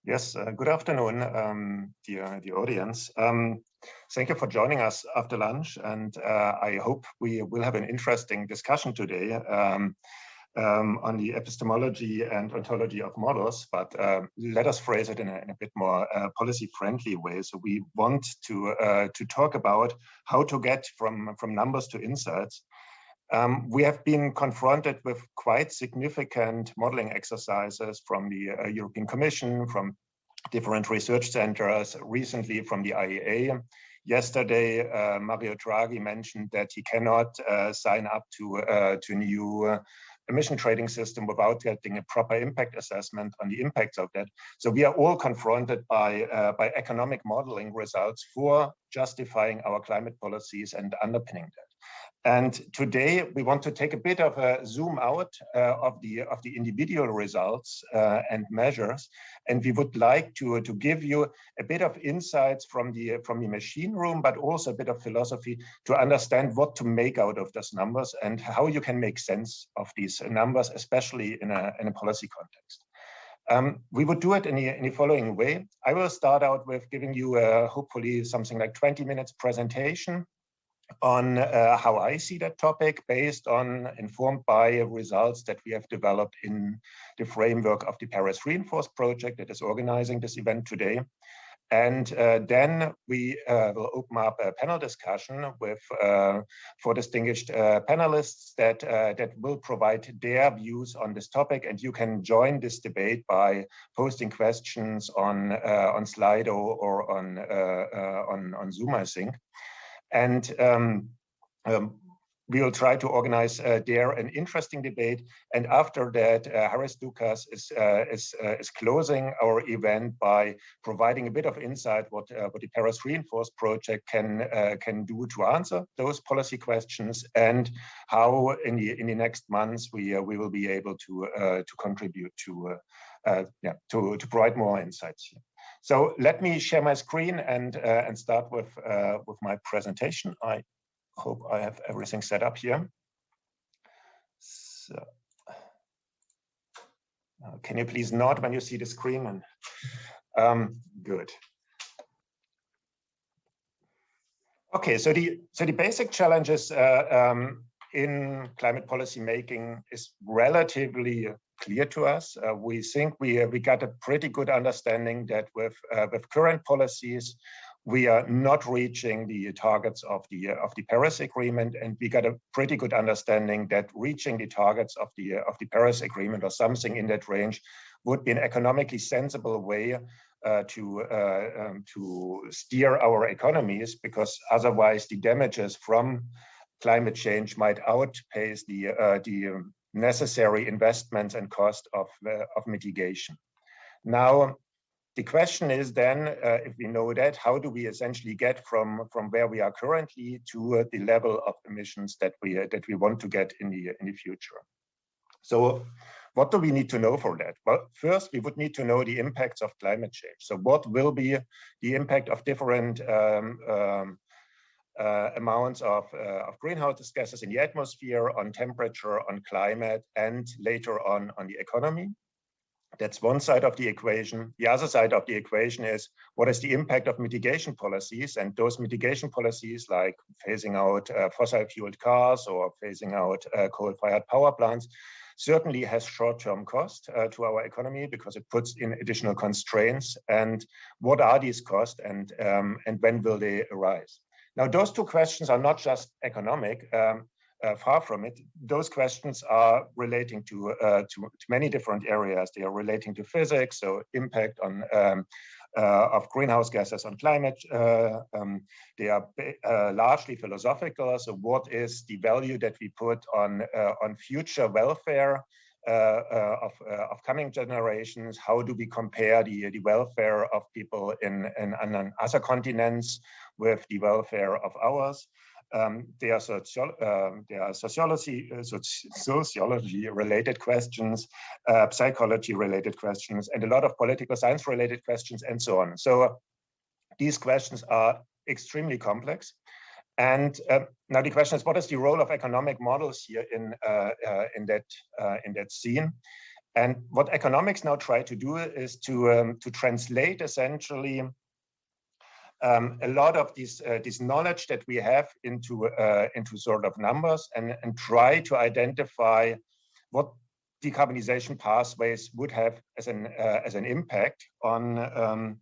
Yes, good afternoon, dear audience. Thank you for joining us after lunch, and I hope we will have an interesting discussion today on the epistemology and ontology of models, but let us phrase it in a bit more policy-friendly way. So we want to talk about how to get from numbers to insights. We have been confronted with quite significant modeling exercises from the European Commission, from different research centers, recently from the IEA. Yesterday, Mario Draghi mentioned that he cannot sign up to a new emission trading system without getting a proper impact assessment on the impacts of that. So we are all confronted by economic modeling results for justifying our climate policies and underpinning that. And today we want to take a bit of a zoom out of the individual results and measures, and we would like to give you a bit of insights from the machine room, but also a bit of philosophy to understand what to make out of those numbers and how you can make sense of these numbers, especially in a policy context. We would do it in the following way. I will start out with giving you hopefully something like 20 minutes presentation on how I see that topic, informed by results that we have developed in the framework of the PARIS REINFORCE project that is organizing this event today. And then we will open up a panel discussion with four distinguished panelists that will provide their views on this topic. And you can join this debate by posting questions on Slido or on Zoom, I think. And we will try to organize there an interesting debate. And after that, Harris Dukas is closing our event by providing a bit of insight what the PARIS REINFORCE project can do to answer those policy questions, and how in the next months we will be able to contribute to provide more insights here. So let me share my screen and start with my presentation. I hope I have everything set up here. So, can you please nod when you see the screen? And good. Okay, so the basic challenges in climate policy making is relatively clear to us. We think we got a pretty good understanding that with current policies, we are not reaching the targets of the Paris Agreement, and we got a pretty good understanding that reaching the targets of the Paris Agreement or something in that range would be an economically sensible way to steer our economies, because otherwise the damages from climate change might outpace the necessary investments and cost of mitigation. Now, the question is then, if we know that, how do we essentially get from where we are currently to the level of emissions that we want to get in the future? So what do we need to know for that? Well, first, we would need to know the impacts of climate change. So what will be the impact of different amounts of greenhouse gases in the atmosphere, on temperature, on climate, and later on the economy? That's one side of the equation. The other side of the equation is, what is the impact of mitigation policies? And those mitigation policies, like phasing out fossil-fueled cars or phasing out coal-fired power plants, certainly has short-term cost to our economy, because it puts in additional constraints. And what are these costs, and when will they arise? Now, those two questions are not just economic. Far from it. Those questions are relating to many different areas. They are relating to physics, so impact on of greenhouse gases on climate. They are largely philosophical. So, what is the value that we put on future welfare of coming generations? How do we compare the welfare of people in other continents with the welfare of ours? There are sociology-related questions, psychology-related questions, and a lot of political science-related questions, and so on. So these questions are extremely complex. And now the question is, what is the role of economic models here in that scene? And what economics now try to do is to translate essentially a lot of this knowledge that we have into sort of numbers, and try to identify what decarbonization pathways would have as an impact on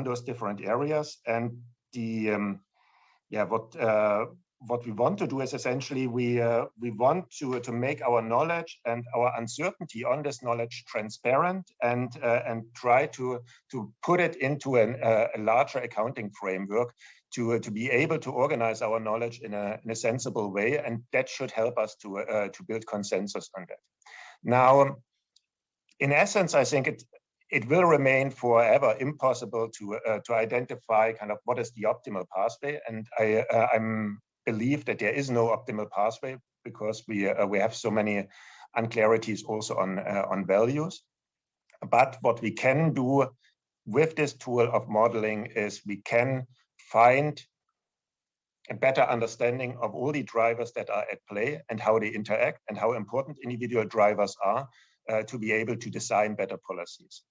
those different areas. And what we want to do is essentially we want to make our knowledge and our uncertainty on this knowledge transparent, and try to put it into a larger accounting framework to be able to organize our knowledge in a sensible way, and that should help us to build consensus on that. Now, in essence, I think it will remain forever impossible to identify kind of what is the optimal pathway, and I'm believe that there is no optimal pathway, because we have so many unclarities also on values. But what we can do with this tool of modeling is we can find a better understanding of all the drivers that are at play and how they interact and how important individual drivers are to be able to design better policies.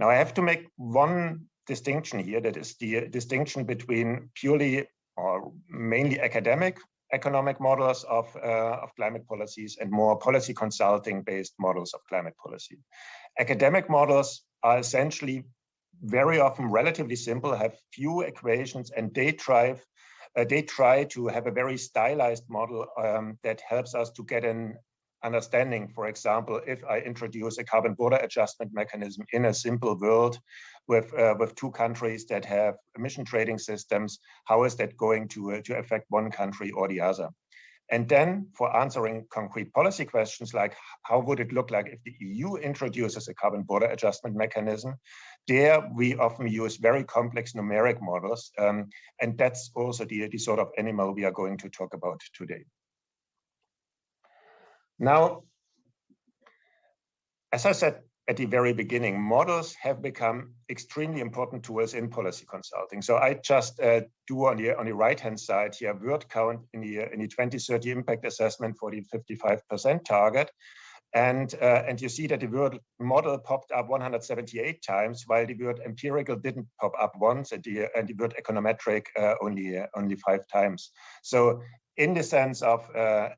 Now, I have to make one distinction here, that is the distinction between purely or mainly academic economic models of climate policies and more policy consulting based models of climate policy. Academic models are essentially very often relatively simple, have few equations, and they try to have a very stylized model that helps us to get an understanding. For example, if I introduce a carbon border adjustment mechanism in a simple world with two countries that have emission trading systems, how is that going to affect one country or the other? And then for answering concrete policy questions like how would it look like if the EU introduces a carbon border adjustment mechanism, there we often use very complex numeric models. And that's also the sort of animal we are going to talk about today. Now, as I said at the very beginning, models have become extremely important tools in policy consulting. So I just do on the right-hand side here word count in the 2030 impact assessment for the 55% target. And you see that the word model popped up 178 times, while the word empirical didn't pop up once, and the word econometric only 5 times. So in the sense of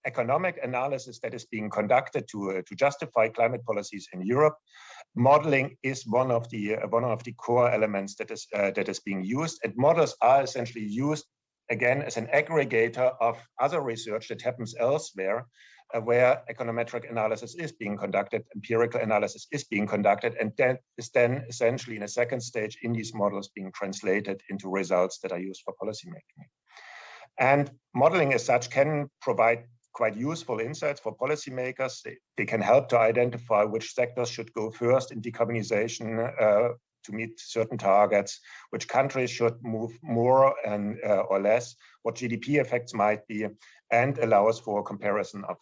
economic analysis that is being conducted to justify climate policies in Europe, modeling is one of the core elements that is being used. And models are essentially used again as an aggregator of other research that happens elsewhere, where econometric analysis is being conducted, empirical analysis is being conducted, and that is then essentially in a second stage in these models being translated into results that are used for policymaking. And modeling as such can provide quite useful insights for policymakers. They can help to identify which sectors should go first in decarbonization to meet certain targets, which countries should move more and or less, what GDP effects might be, and allows for comparison of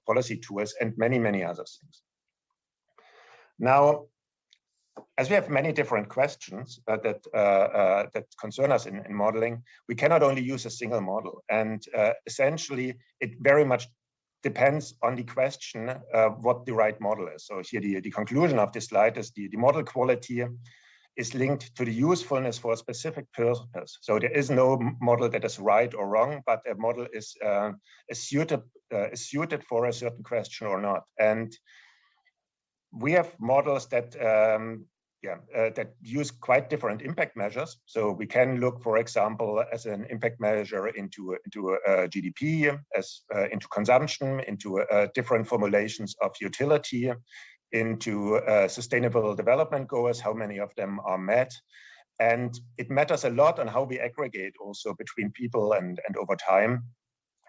policy tools and many, many other things. Now, as we have many different questions that concern us in modeling, we cannot only use a single model. And essentially, it very much depends on the question what the right model is. So here, the conclusion of this slide is the model quality is linked to the usefulness for a specific purpose. So there is no model that is right or wrong, but a model is suited for a certain question or not. And we have models that that use quite different impact measures. So we can look, for example, as an impact measure into GDP, into consumption, into different formulations of utility, into sustainable development goals, how many of them are met. And it matters a lot on how we aggregate also between people and over time,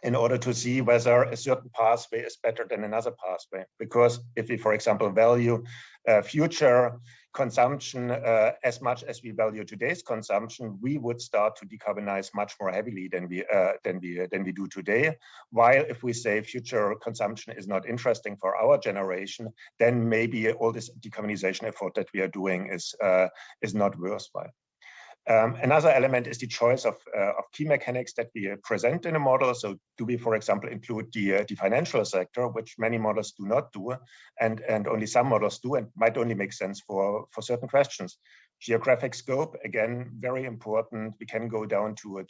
in order to see whether a certain pathway is better than another pathway. Because if we, for example, value future consumption as much as we value today's consumption, we would start to decarbonize much more heavily than we do today. While if we say future consumption is not interesting for our generation, then maybe all this decarbonization effort that we are doing is not worthwhile. Another element is the choice of key mechanics that we present in a model. So do we, for example, include the financial sector, which many models do not do, and only some models do, and might only make sense for certain questions. Geographic scope, again, very important. We can go down to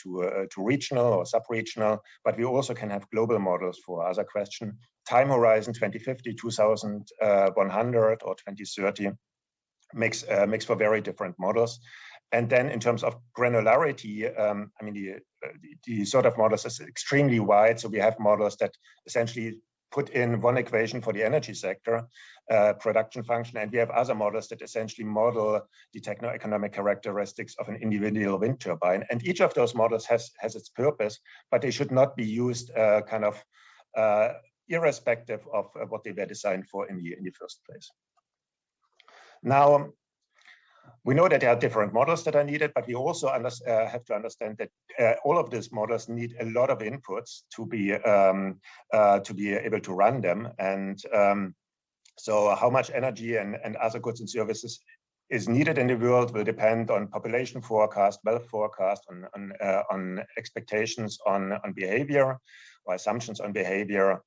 regional or sub-regional, but we also can have global models for other questions. Time horizon 2050, 2100, or 2030 makes for very different models. And then in terms of granularity, I mean, the sort of models is extremely wide. So we have models that essentially put in one equation for the energy sector, production function, and we have other models that essentially model the techno-economic characteristics of an individual wind turbine. And each of those models has its purpose, but they should not be used kind of irrespective of what they were designed for in the first place. Now, we know that there are different models that are needed, but we also have to understand that all of these models need a lot of inputs to be able to run them. And so how much energy and other goods and services is needed in the world will depend on population forecast, wealth forecast, on expectations on behavior or assumptions on behavior.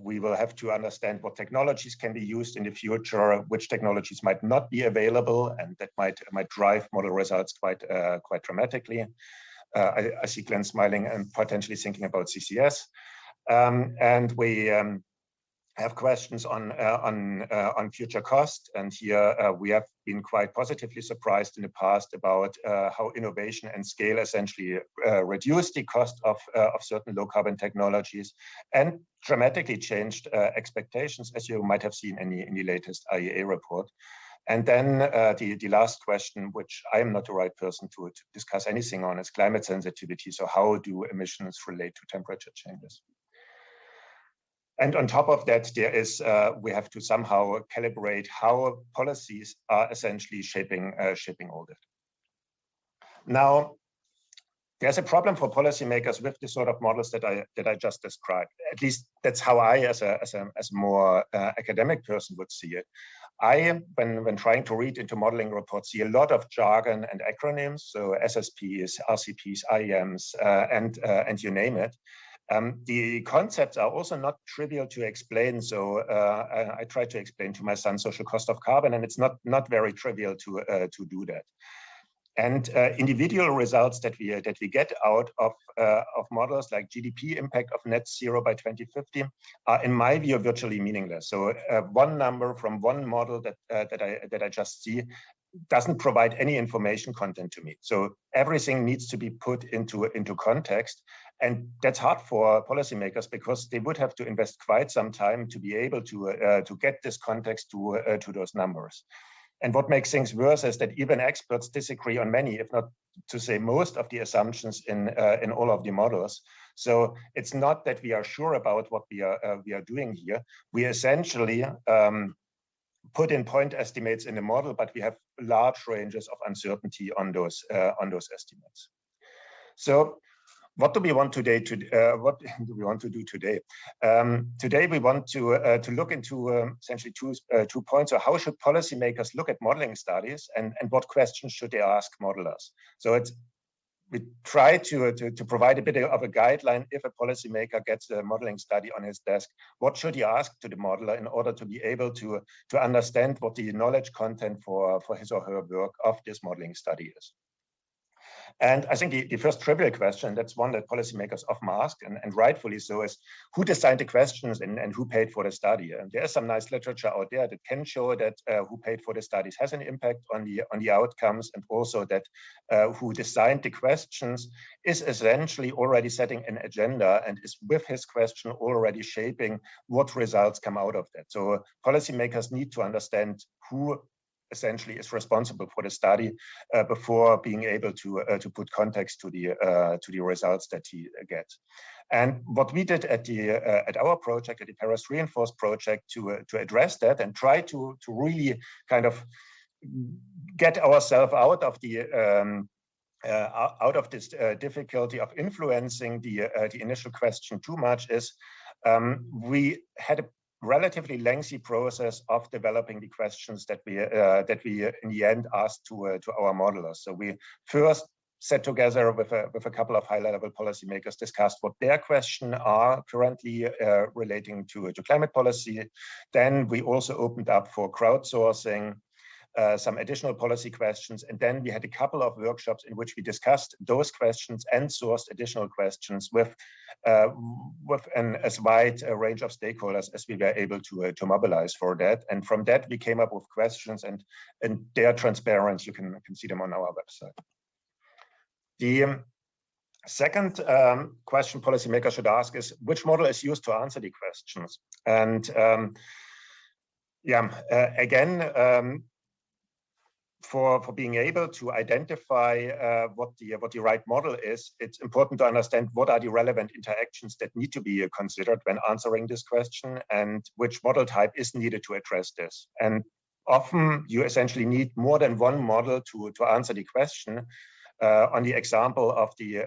We will have to understand what technologies can be used in the future, which technologies might not be available, and that might drive model results quite dramatically. I see Glenn smiling and potentially thinking about CCS, and we have questions on future cost. And here we have been quite positively surprised in the past about how innovation and scale essentially reduce the cost of certain low carbon technologies and dramatically changed expectations, as you might have seen in the latest IEA report. And then the last question, which I am not the right person to discuss anything on, is climate sensitivity. So how do emissions relate to temperature changes? And on top of that, there is we have to somehow calibrate how policies are essentially shaping all that. Now, there's a problem for policymakers with the sort of models that I just described. At least that's how I, as a more academic person, would see it. When trying to read into modeling reports, see a lot of jargon and acronyms, so SSPs, RCPs, IEMs, and you name it. The concepts are also not trivial to explain. So I try to explain to my son social cost of carbon, and it's not very trivial to do that. And individual results that we get out of models like GDP impact of net zero by 2050 are, in my view, virtually meaningless. So one number from one model that I just see doesn't provide any information content to me. So everything needs to be put into context. And that's hard for policymakers because they would have to invest quite some time to be able to get this context to those numbers. And what makes things worse is that even experts disagree on many, if not to say most, of the assumptions in all of the models. So it's not that we are sure about what we are doing here. We essentially put in point estimates in the model, but we have large ranges of uncertainty on those estimates. So what do we want today? What do we want to do today? Today we want to look into essentially two points. So how should policymakers look at modeling studies, and what questions should they ask modelers? So we try to provide a bit of a guideline. If a policymaker gets a modeling study on his desk, what should he ask to the modeler in order to be able to understand what the knowledge content for his or her work of this modeling study is? And I think the first trivial question, that's one that policymakers often ask, and rightfully so, is who designed the questions and who paid for the study? And there is some nice literature out there that can show that who paid for the studies has an impact on the outcomes, and also that who designed the questions is essentially already setting an agenda and is with his question already shaping what results come out of that. So policymakers need to understand who essentially is responsible for the study before being able to put context to the results that he gets. And what we did at our project, at the PARIS REINFORCE project, to address that and try to really kind of get ourselves out of this difficulty of influencing the initial question too much, is we had a relatively lengthy process of developing the questions that we in the end asked to our modelers. So we first sat together with a couple of high-level policymakers, discussed what their questions are currently relating to climate policy. Then we also opened up for crowdsourcing some additional policy questions. And then we had a couple of workshops in which we discussed those questions and sourced additional questions with as wide a range of stakeholders as we were able to mobilize for that. And from that, we came up with questions, and they're transparent. You can see them on our website. The second question policymakers should ask is, which model is used to answer the questions? And again, for being able to identify what the right model is, it's important to understand what are the relevant interactions that need to be considered when answering this question, and which model type is needed to address this. And often you essentially need more than one model to answer the question. On the example of the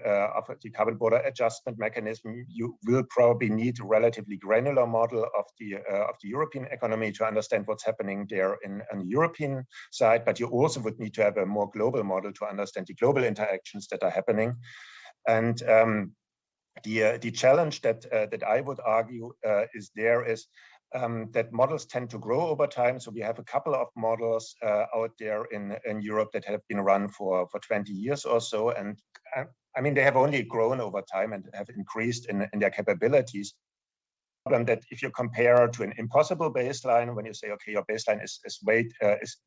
carbon border adjustment mechanism, you will probably need a relatively granular model of the European economy to understand what's happening there on the European side, but you also would need to have a more global model to understand the global interactions that are happening. And the challenge that I would argue is that models tend to grow over time. So we have a couple of models out there in Europe that have been run for 20 years or so. And I mean, they have only grown over time and have increased in their capabilities. That if you compare to an impossible baseline, when you say, okay, your baseline is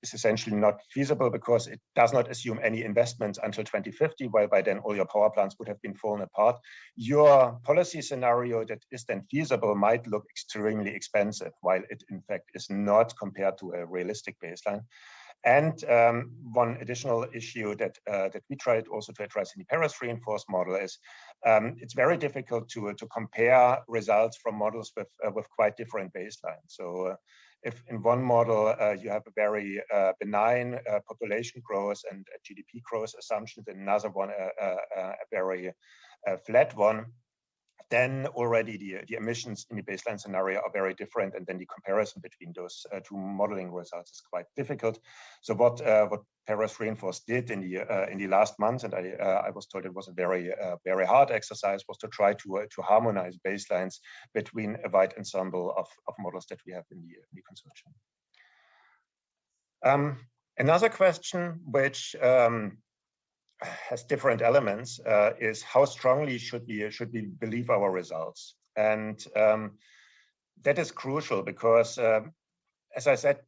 essentially not feasible because it does not assume any investments until 2050, while by then all your power plants would have been fallen apart. Your policy scenario that is then feasible might look extremely expensive, while it in fact is not compared to a realistic baseline. And one additional issue that we tried also to address in the Paris reinforced model is it's very difficult to compare results from models with quite different baselines. So if in one model you have a very benign population growth and GDP growth assumptions, in another one a very flat one, then already the emissions in the baseline scenario are very different, and then the comparison between those two modeling results is quite difficult. So what Paris Reinforced did in the last months, and I was told it was a very hard exercise, was to try to harmonize baselines between a wide ensemble of models that we have in the consortium. Another question which has different elements is how strongly should we believe our results, and that is crucial because, as I said,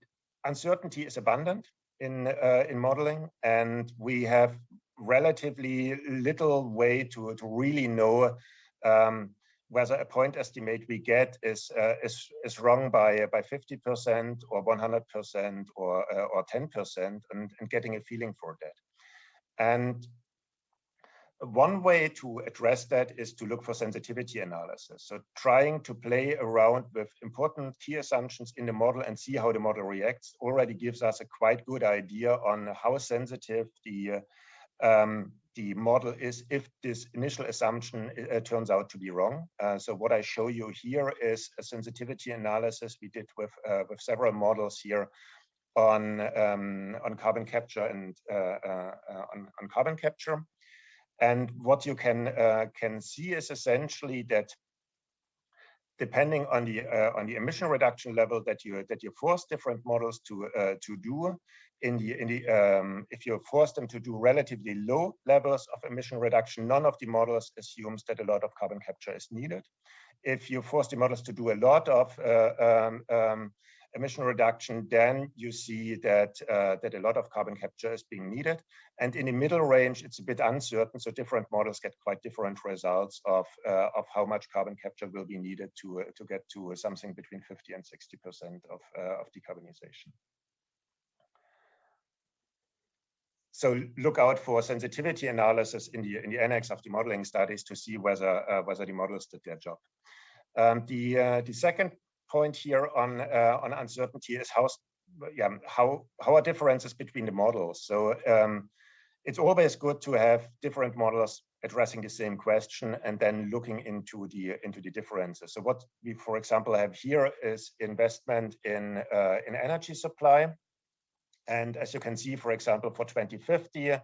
uncertainty is abundant in modeling, and we have relatively little way to really know whether a point estimate we get is wrong by 50% or 100% or 10%, and getting a feeling for that. And one way to address that is to look for sensitivity analysis. So trying to play around with important key assumptions in the model and see how the model reacts already gives us a quite good idea on how sensitive the model is if this initial assumption turns out to be wrong. So what I show you here is a sensitivity analysis we did with several models here on carbon capture and on carbon capture. And what you can see is essentially that depending on the emission reduction level that you force different models to do, if you force them to do relatively low levels of emission reduction, none of the models assumes that a lot of carbon capture is needed. If you force the models to do a lot of emission reduction, then you see that a lot of carbon capture is being needed. And in the middle range, it's a bit uncertain. So different models get quite different results of how much carbon capture will be needed to get to something between 50 and 60% of decarbonization. So look out for sensitivity analysis in the annex of the modeling studies to see whether the models did their job. The second point here on uncertainty is how are differences between the models. So it's always good to have different models addressing the same question and then looking into the differences. So what we, for example, have here is investment in energy supply. And as you can see, for example, for 2050,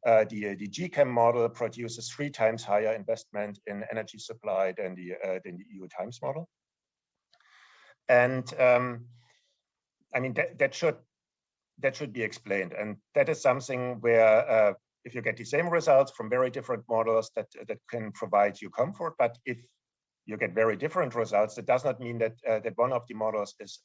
the GCAM model produces 3 times higher investment in energy supply than the EU Times model. And I mean, that should be explained. And that is something where if you get the same results from very different models, that can provide you comfort. But if you get very different results, that does not mean that that one of the models is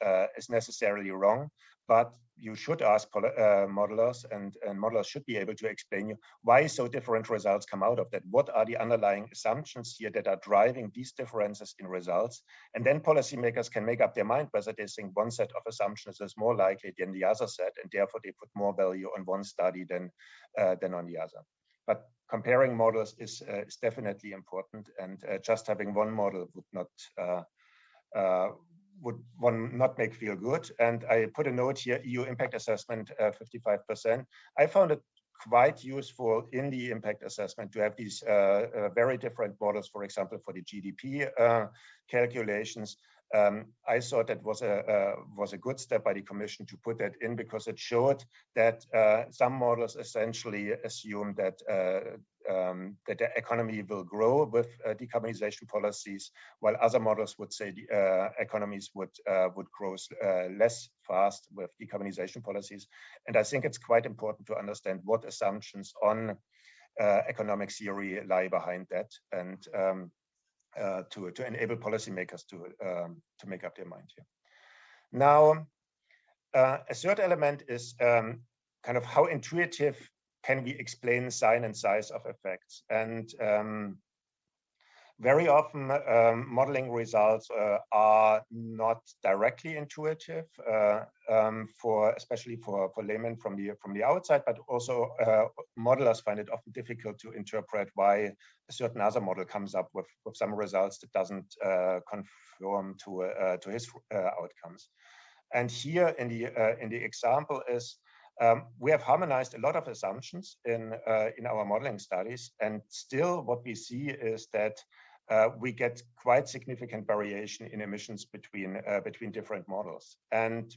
necessarily wrong. But you should ask modelers, and modelers should be able to explain you why so different results come out of that. What are the underlying assumptions here that are driving these differences in results? And then policymakers can make up their mind whether they think one set of assumptions is more likely than the other set, and therefore they put more value on one study than on the other. But comparing models is definitely important, and just having one model would not make feel good. And I put a note here: EU impact assessment 55%. I found it quite useful in the impact assessment to have these very different models, for example, for the GDP calculations. I thought that was a good step by the Commission to put that in, because it showed that some models essentially assume that that the economy will grow with decarbonization policies, while other models would say the economies would grow less fast with decarbonization policies. And I think it's quite important to understand what assumptions on economic theory lie behind that, and to enable policymakers to make up their mind here. Now, a third element is kind of how intuitive can we explain sign and size of effects. And very often modeling results are not directly intuitive, especially for laymen from the outside, but also modelers find it often difficult to interpret why a certain other model comes up with some results that doesn't conform to his outcomes. And here in the example is we have harmonized a lot of assumptions in our modeling studies, and still what we see is that we get quite significant variation in emissions between different models, and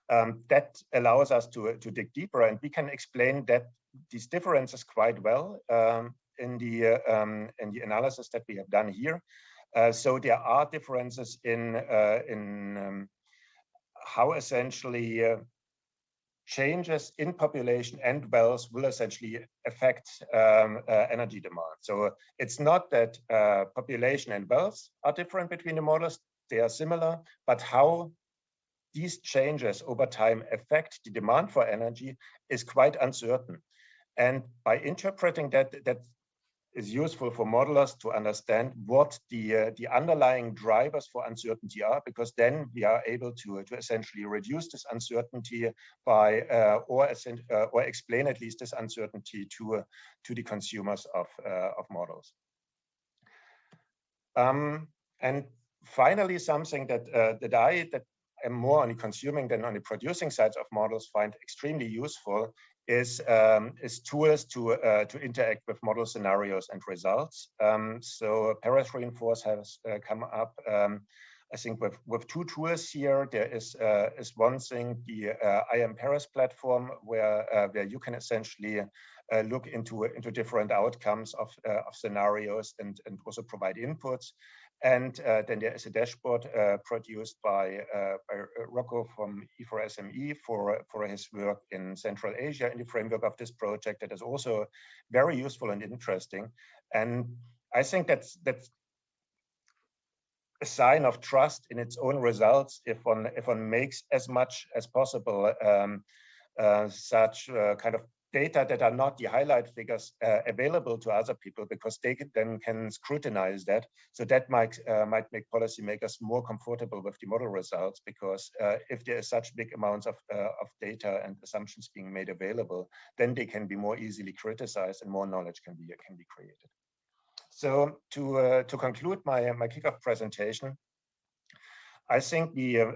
that allows us to dig deeper, and we can explain that these differences quite well in the analysis that we have done here. So there are differences in how essentially changes in population and wealth will essentially affect energy demand. So it's not that population and wealth are different between the models, they are similar, but how these changes over time affect the demand for energy is quite uncertain. And by interpreting that is useful for modelers to understand what the underlying drivers for uncertainty are, because then we are able to essentially reduce this uncertainty by or explain at least this uncertainty to the consumers of models. And finally, something that I am more on the consuming than on the producing sides of models find extremely useful is tools to interact with model scenarios and results. So PARIS REINFORCE has come up, I think, with 2 tools here. There is one thing, the PARIS platform, where you can essentially look into different outcomes of scenarios and also provide inputs. And then there is a dashboard produced by Rocco from E4SME for his work in Central Asia in the framework of this project, that is also very useful and interesting. And I think that's a sign of trust in its own results if one makes as much as possible such kind of data that are not the highlight figures available to other people, because they then can scrutinize that. So that might make policymakers more comfortable with the model results, because if there is such big amounts of data and assumptions being made available, then they can be more easily criticized and more knowledge can be created. So to conclude my kickoff presentation, I think the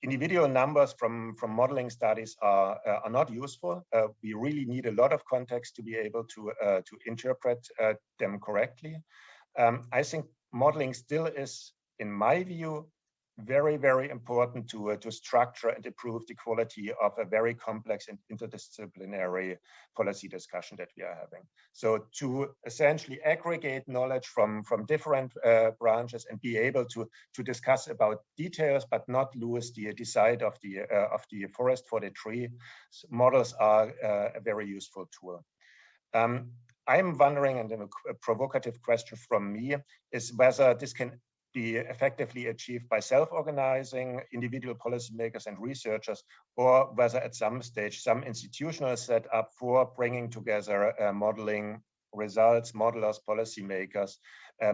individual numbers from modeling studies are not useful. We really need a lot of context to be able to interpret them correctly. I think modeling still is, in my view, very, very important to structure and improve the quality of a very complex and interdisciplinary policy discussion that we are having. So to essentially aggregate knowledge from different branches and be able to discuss about details, but not lose the sight of the forest for the tree, models are a very useful tool. I'm wondering, and a provocative question from me, is whether this can be effectively achieved by self-organizing individual policymakers and researchers, or whether at some stage some institutional setup for bringing together modeling results, modelers, policymakers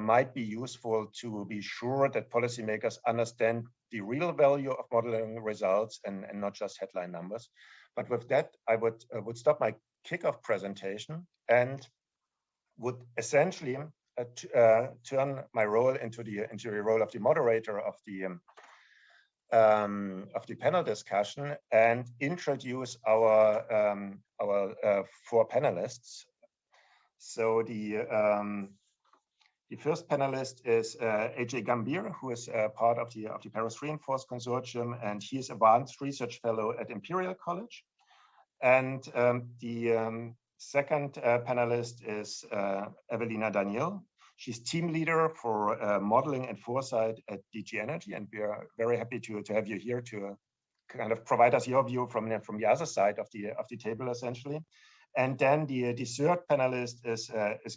might be useful to be sure that policymakers understand the real value of modeling results and not just headline numbers. But with that, I would stop my kickoff presentation and would essentially turn my role into the role of the moderator of the panel discussion and introduce our four panelists. So the first panelist is AJ Gambir, who is part of the PARIS REINFORCE consortium, and he is advanced research fellow at Imperial College. And the second panelist is Evelina Daniel. She's team leader for modeling and foresight at DG Energy, and we are very happy to have you here to kind of provide us your view from the other side of the table, essentially. And then the third panelist is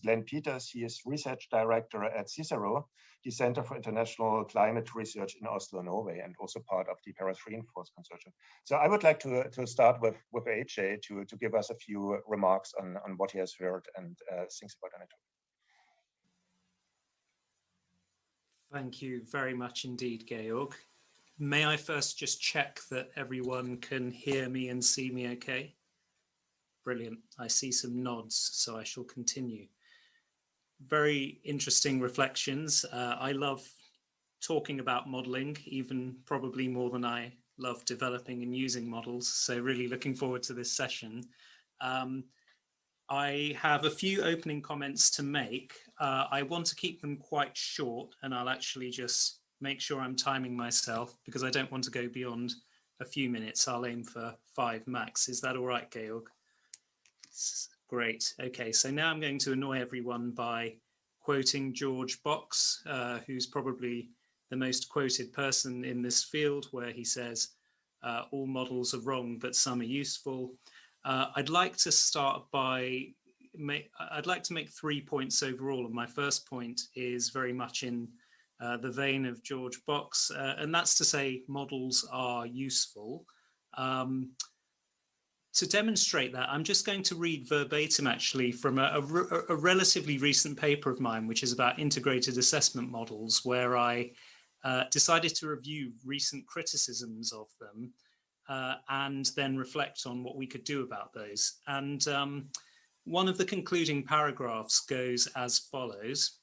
Glenn Peters. He is research director at CICERO, the Center for International Climate Research in Oslo, Norway, and also part of the PARIS REINFORCE consortium. So I would like to start with AJ to give us a few remarks on what he has heard and things about it. Thank you very much indeed, Georg. May I first just check that everyone can hear me and see me okay? Brilliant. I see some nods, so I shall continue. Very interesting reflections. I love talking about modeling, even probably more than I love developing and using models. So really looking forward to this session. I have a few opening comments to make. I want to keep them quite short, and I'll actually just make sure I'm timing myself because I don't want to go beyond a few minutes. I'll aim for 5 max. Is that all right, Georg? Great. Okay, so now I'm going to annoy everyone by quoting George Box, who's probably the most quoted person in this field, where he says, all models are wrong, but some are useful. I'd like to start by, I'd like to make 3 points overall. And my first point is very much in the vein of George Box, and that's to say models are useful. To demonstrate that, I'm just going to read verbatim actually from a relatively recent paper of mine, which is about integrated assessment models, where I decided to review recent criticisms of them and then reflect on what we could do about those. And one of the concluding paragraphs goes as follows.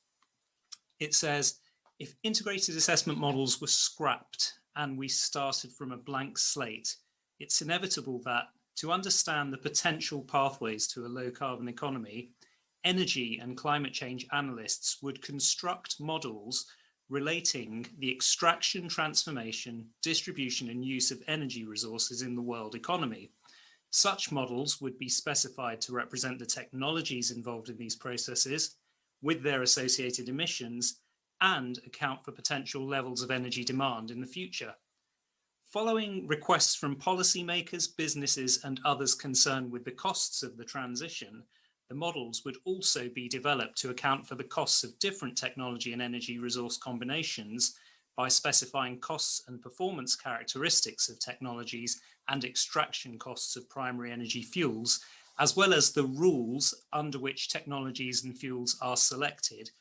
It says, if integrated assessment models were scrapped and we started from a blank slate, it's inevitable that to understand the potential pathways to a low carbon economy, energy and climate change analysts would construct models relating the extraction, transformation, distribution and use of energy resources in the world economy. Such models would be specified to represent the technologies involved in these processes with their associated emissions and account for potential levels of energy demand in the future. Following requests from policymakers, businesses, and others concerned with the costs of the transition, the models would also be developed to account for the costs of different technology and energy resource combinations by specifying costs and performance characteristics of technologies and extraction costs of primary energy fuels, as well as the rules under which technologies and fuels are selected,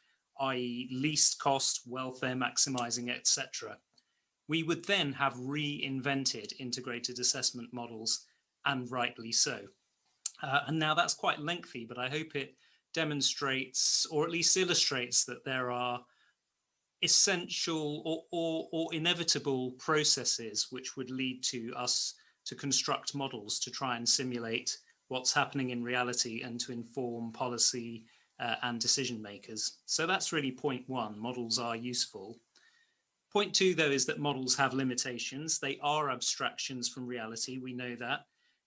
i.e. least cost, welfare maximizing, etc. We would then have reinvented integrated assessment models, and rightly so. And now that's quite lengthy, but I hope it demonstrates, or at least illustrates, that there are essential or inevitable processes which would lead to us to construct models to try and simulate what's happening in reality and to inform policy and decision makers. So that's really point one, models are useful. Point two, though, is that models have limitations. They are abstractions from reality, we know that.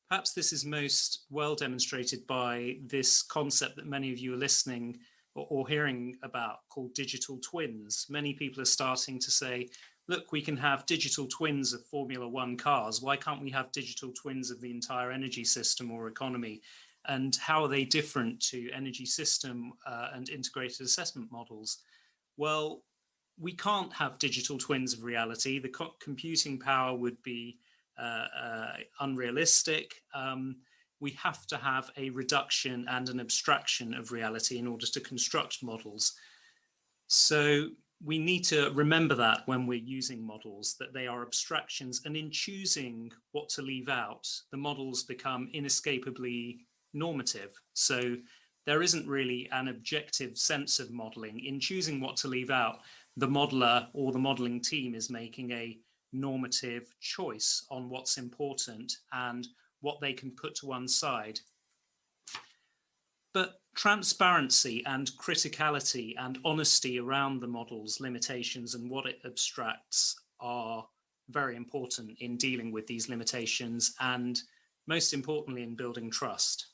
Perhaps this is most well demonstrated by this concept that many of you are listening or hearing about called digital twins. Many people are starting to say, look, we can have digital twins of Formula One cars. Why can't we have digital twins of the entire energy system or economy? And how are they different to energy system and integrated assessment models? Well, we can't have digital twins of reality. The computing power would be unrealistic. We have to have a reduction and an abstraction of reality in order to construct models. So we need to remember that when we're using models, that they are abstractions, and in choosing what to leave out, the models become inescapably normative. So there isn't really an objective sense of modeling. In choosing what to leave out, the modeler or the modeling team is making a normative choice on what's important and what they can put to one side. But transparency and criticality and honesty around the model's limitations and what it abstracts are very important in dealing with these limitations and, most importantly, in building trust.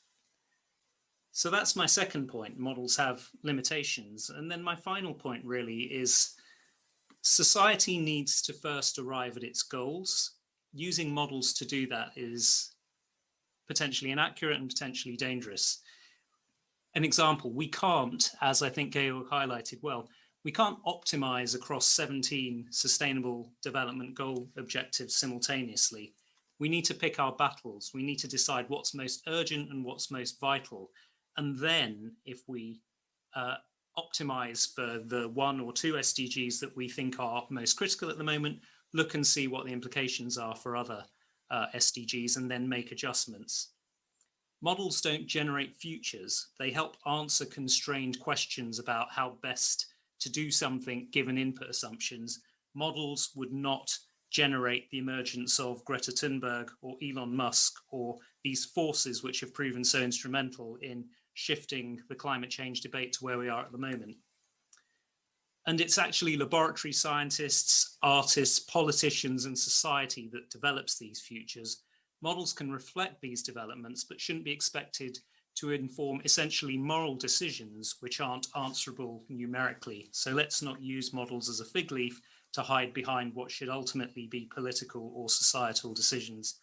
So that's my second point, models have limitations. And then my final point really is society needs to first arrive at its goals. Using models to do that is potentially inaccurate and potentially dangerous. An example, we can't, as I think Georg highlighted well, we can't optimize across 17 sustainable development goal objectives simultaneously. We need to pick our battles. We need to decide what's most urgent and what's most vital. And then if we optimize for the 1 or 2 SDGs that we think are most critical at the moment, look and see what the implications are for other SDGs and then make adjustments. Models don't generate futures. They help answer constrained questions about how best to do something given input assumptions. Models would not generate the emergence of Greta Thunberg or Elon Musk or these forces which have proven so instrumental in shifting the climate change debate to where we are at the moment. And it's actually laboratory scientists, artists, politicians, and society that develops these futures. Models can reflect these developments, but shouldn't be expected to inform essentially moral decisions which aren't answerable numerically. So let's not use models as a fig leaf to hide behind what should ultimately be political or societal decisions.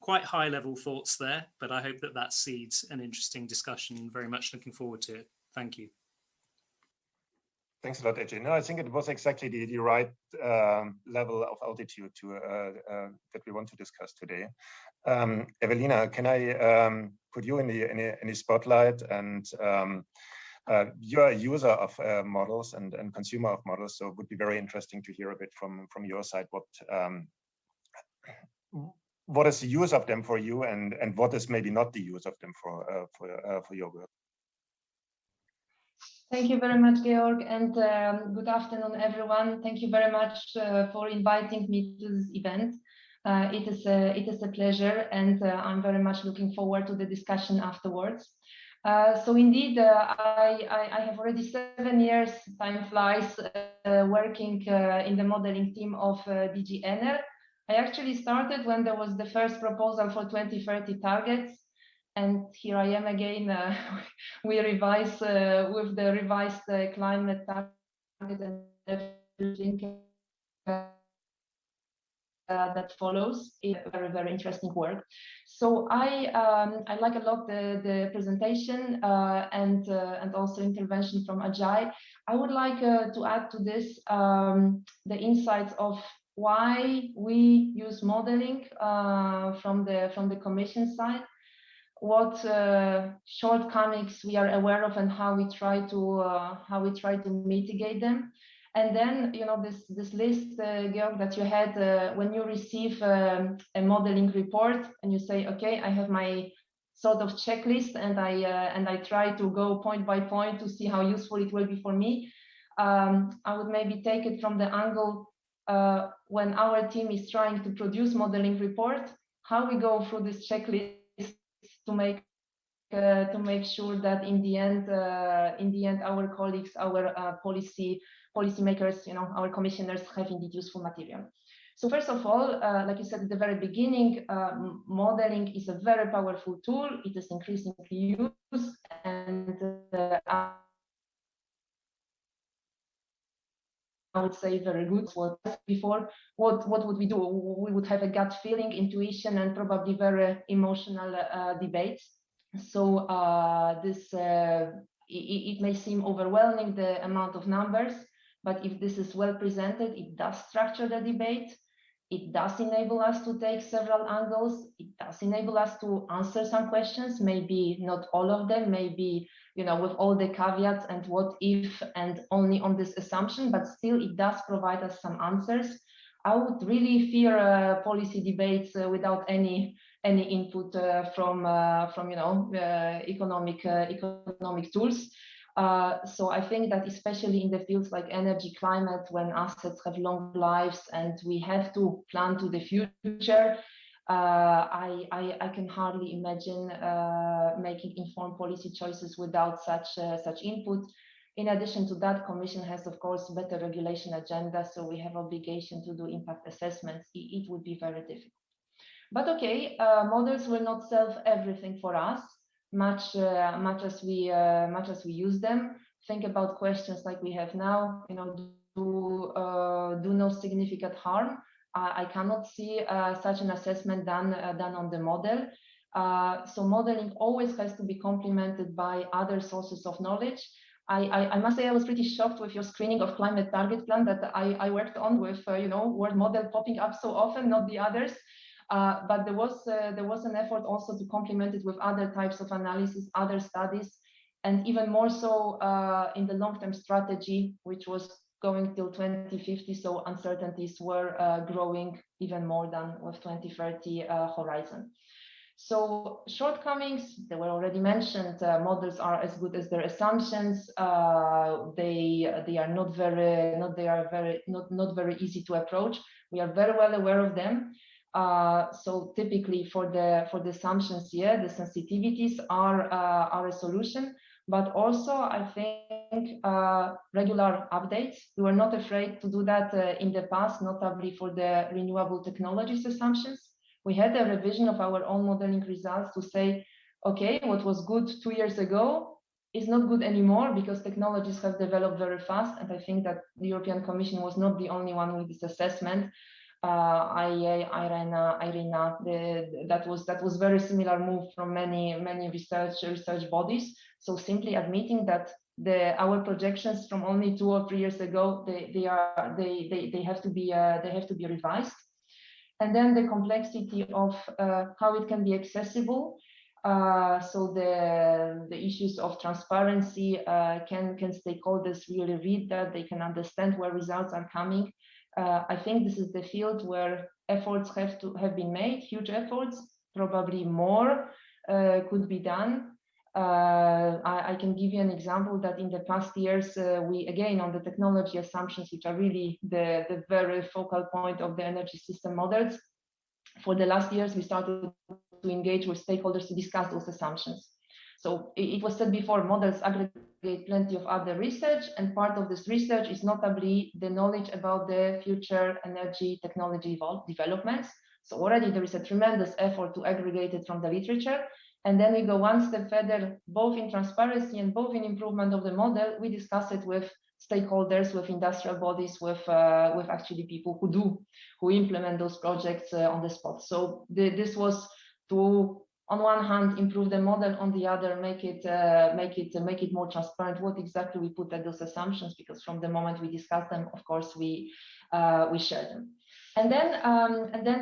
Quite high level thoughts there, but I hope that that seeds an interesting discussion. Very much looking forward to it. Thank you. Thanks a lot, Ajay. No, I think it was exactly the right level of altitude to that we want to discuss today. Evelina, can I put you in the spotlight? And you're a user of models and consumer of models, so it would be very interesting to hear a bit from your side what is the use of them for you, and what is maybe not the use of them for your work. Thank you very much, Georg, and good afternoon, everyone. Thank you very much for inviting me to this event. It is a pleasure, and I'm very much looking forward to the discussion afterwards. So indeed, I have already 7 years, time flies, working in the modeling team of DG Ener. I actually started when there was the first proposal for 2030 targets. And here I am again. We revise with the revised climate target and everything that follows. It's very, very interesting work. So I like a lot the presentation and also intervention from Ajay. I would like to add to this the insights of why we use modeling from the Commission side, what shortcomings we are aware of, and how we try to mitigate them. And then, you know, this list, Georg, that you had when you receive a modeling report and you say, okay, I have my sort of checklist, and I try to go point by point to see how useful it will be for me. I would maybe take it from the angle when our team is trying to produce modeling report, how we go through this checklist to make sure that in the end, our colleagues, our policymakers, our commissioners have indeed useful material. So first of all, like you said at the very beginning, modeling is a very powerful tool. It is increasingly used, and I would say very good. What before, what would we do? We would have a gut feeling, intuition, and probably very emotional debates. So it may seem overwhelming, the amount of numbers, but if this is well presented, it does structure the debate. It does enable us to take several angles. It does enable us to answer some questions, maybe not all of them, maybe with all the caveats and what if and only on this assumption, but still it does provide us some answers. I would really fear policy debates without any input from economic tools. So I think that especially in the fields like energy, climate, when assets have long lives and we have to plan to the future, I can hardly imagine making informed policy choices without such input. In addition to that, Commission has, of course, better regulation agenda, so we have obligation to do impact assessments. It would be very difficult. But okay, models will not solve everything for us, much as we use them. Think about questions like we have now. Do no significant harm. I cannot see such an assessment done on the model. So modeling always has to be complemented by other sources of knowledge. I must say I was pretty shocked with your screening of climate target plan that I worked on with word model popping up so often, not the others. But there was an effort also to complement it with other types of analysis, other studies, and even more so in the long-term strategy, which was going till 2050. So uncertainties were growing even more than with 2030 horizon. So shortcomings, they were already mentioned. Models are as good as their assumptions. They are not very easy to approach. We are very well aware of them. So typically for the assumptions, yeah, the sensitivities are a solution. But also, I think regular updates. We were not afraid to do that in the past, notably for the renewable technologies assumptions. We had a revision of our own modeling results to say, okay, what was good 2 years ago is not good anymore because technologies have developed very fast. And I think that the European Commission was not the only one with this assessment. IEA, IRENA, that was very similar move from many research bodies. So simply admitting that our projections from only 2 or 3 years ago, they have to be revised. And then the complexity of how it can be accessible. So the issues of transparency, can stakeholders really read that? They can understand where results are coming. I think this is the field where efforts have been made, huge efforts, probably more could be done. I can give you an example that in the past years, we, again, on the technology assumptions, which are really the very focal point of the energy system models, for the last years, we started to engage with stakeholders to discuss those assumptions. So it was said before, models aggregate plenty of other research, and part of this research is notably the knowledge about the future energy technology developments. So already there is a tremendous effort to aggregate it from the literature. And then we go one step further, both in transparency and both in improvement of the model. We discuss it with stakeholders, with industrial bodies, with actually people who implement those projects on the spot. So this was to, on one hand, improve the model, on the other, make it more transparent what exactly we put at those assumptions, because from the moment we discuss them, of course, we share them. And then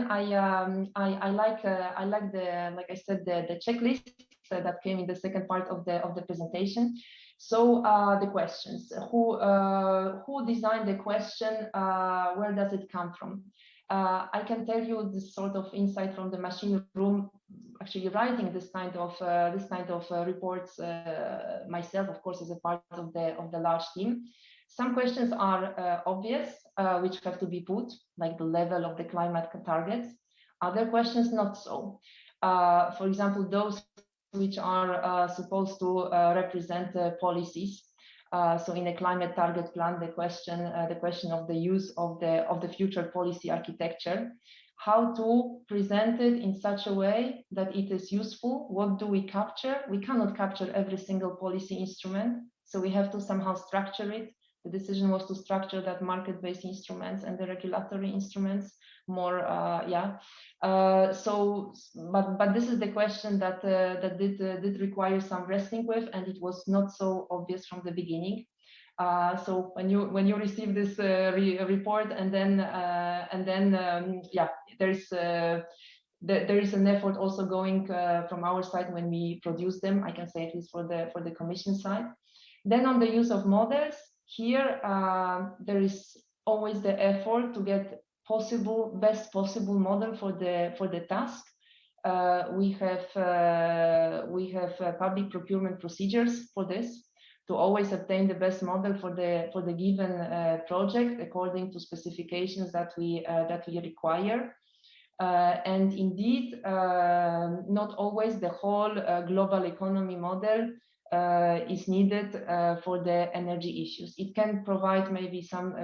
I like like I said, the checklist that came in the second part of the presentation. So the questions, who designed the question, where does it come from? I can tell you this sort of insight from the machine room, actually writing this kind of reports myself, of course, as a part of the large team. Some questions are obvious, which have to be put, like the level of the climate targets. Other questions not so. For example, those which are supposed to represent policies. So in a climate target plan, the question of the use of the future policy architecture, how to present it in such a way that it is useful. What do we capture? We cannot capture every single policy instrument, so we have to somehow structure it. The decision was to structure that market-based instruments and the regulatory instruments more, but this is the question that did require some wrestling with, and it was not so obvious from the beginning. So when you receive this report, and then there is an effort also going from our side when we produce them. I can say at least for the Commission side. Then on the use of models, here there is always the effort to get best possible model for the task. We have public procurement procedures for this, to always obtain the best model for the given project according to specifications that we require. And indeed, not always the whole global economy model is needed for the energy issues. It can provide maybe some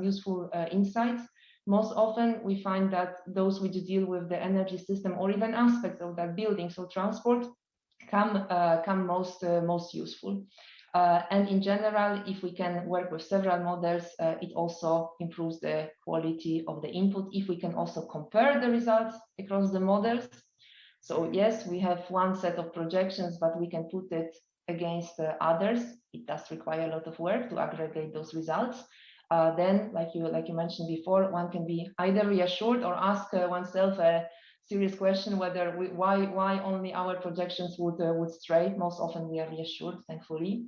useful insights. Most often we find that those which deal with the energy system or even aspects of that building, so transport, come most useful. And in general, if we can work with several models, it also improves the quality of the input. If we can also compare the results across the models. So yes, we have one set of projections, but we can put it against others. It does require a lot of work to aggregate those results. Then, like you mentioned before, one can be either reassured or ask oneself a serious question whether why only our projections would stray. Most often we are reassured, thankfully.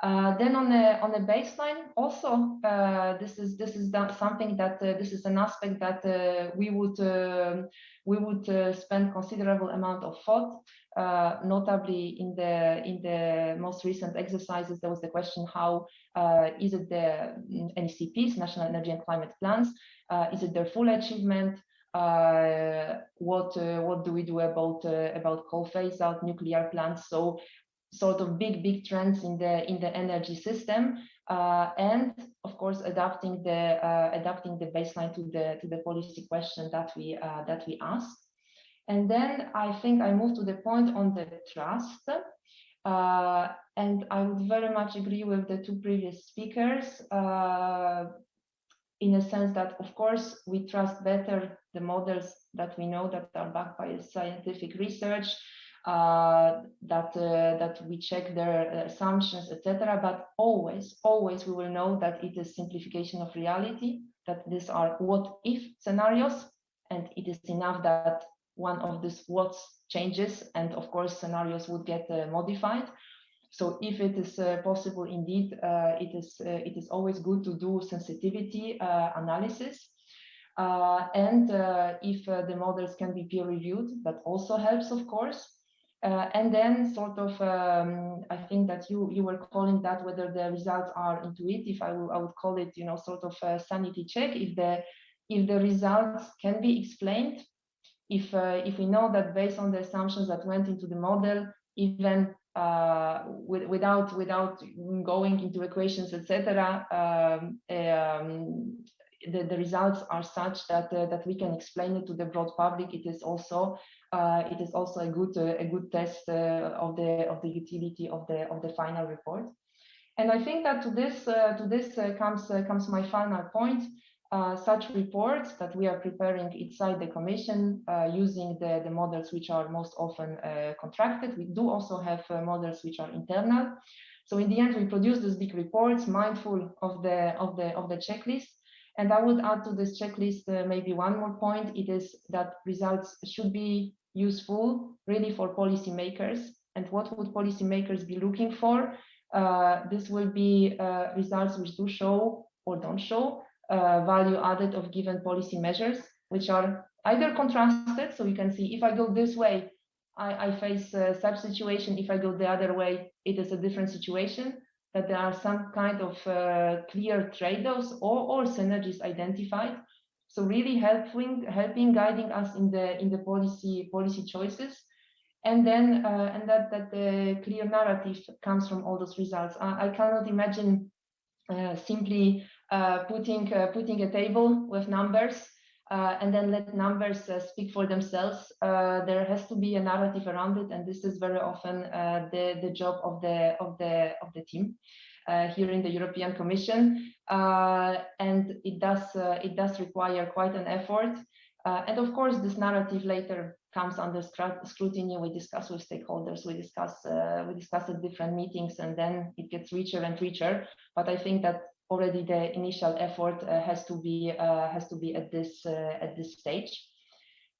Then on the baseline, also this is something that this is an aspect that we would spend considerable amount of thought. Notably in the most recent exercises, there was the question: how is it the NECPs, National Energy and Climate Plans? Is it their full achievement? What do we do about coal phase out, nuclear plants? So sort of big trends in the energy system, and of course adapting the baseline to the policy question that we ask. And then I think I move to the point on the trust, and I would very much agree with the two previous speakers, in a sense that of course we trust better the models that we know that are backed by scientific research, that we check their assumptions, etc. But always we will know that it is simplification of reality, that these are what-if scenarios, and it is enough that one of these what's changes, and of course scenarios would get modified. So if it is possible, indeed, it is always good to do sensitivity analysis. And if the models can be peer-reviewed, that also helps, of course. And then sort of, I think that you were calling that whether the results are intuitive. I would call it, sort of a sanity check. If the results can be explained, if we know that based on the assumptions that went into the model, even without going into equations, etc., the results are such that we can explain it to the broad public. It is also a good test of the utility of the final report. And I think that to this comes my final point. Such reports that we are preparing inside the Commission using the models which are most often contracted. We do also have models which are internal. So in the end, we produce these big reports, mindful of the checklist. And I would add to this checklist maybe one more point. It is that results should be useful really for policymakers. And what would policymakers be looking for? This will be results which do show or don't show value added of given policy measures. which are either contrasted, so you can see if I go this way, I face such situation. If I go the other way, it is a different situation. That there are some kind of clear trade-offs or synergies identified. So really helping, guiding us in the policy choices, and then and that the clear narrative comes from all those results. I cannot imagine simply putting a table with numbers and then let numbers speak for themselves. There has to be a narrative around it, and this is very often the job of the team here in the European Commission, and it does require quite an effort. And of course, this narrative later comes under scrutiny. We discuss with stakeholders, we discuss at different meetings, and then it gets richer and richer. But I think that already the initial effort has to be at this stage.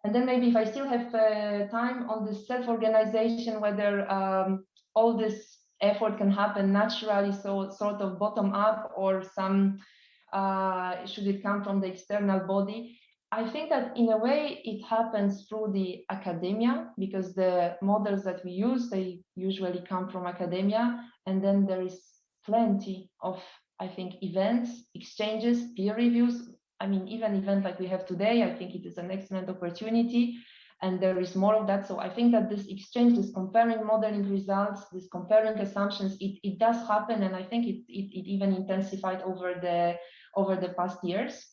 And then maybe if I still have time on this self-organization, whether all this effort can happen naturally, so sort of bottom up, or some should it come from the external body? I think that in a way it happens through the academia, because the models that we use, they usually come from academia, and then there is plenty of, I think, events, exchanges, peer reviews. I mean, even event like we have today, I think it is an excellent opportunity, and there is more of that. So I think that this exchange, this comparing modeling results, this comparing assumptions, it does happen, and I think it even intensified over the past years.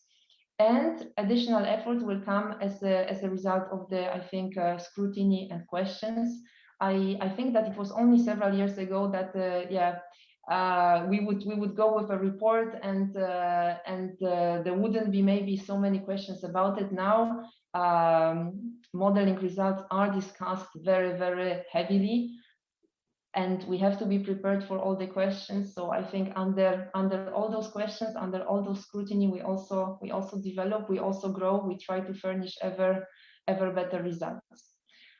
And additional effort will come as a result of the, I think, scrutiny and questions. I think that it was only several years ago that we would go with a report, and there wouldn't be maybe so many questions about it. Now modeling results are discussed very, very heavily, and we have to be prepared for all the questions. So I think under all those questions, under all those scrutiny, we also develop, we also grow, we try to furnish ever better results.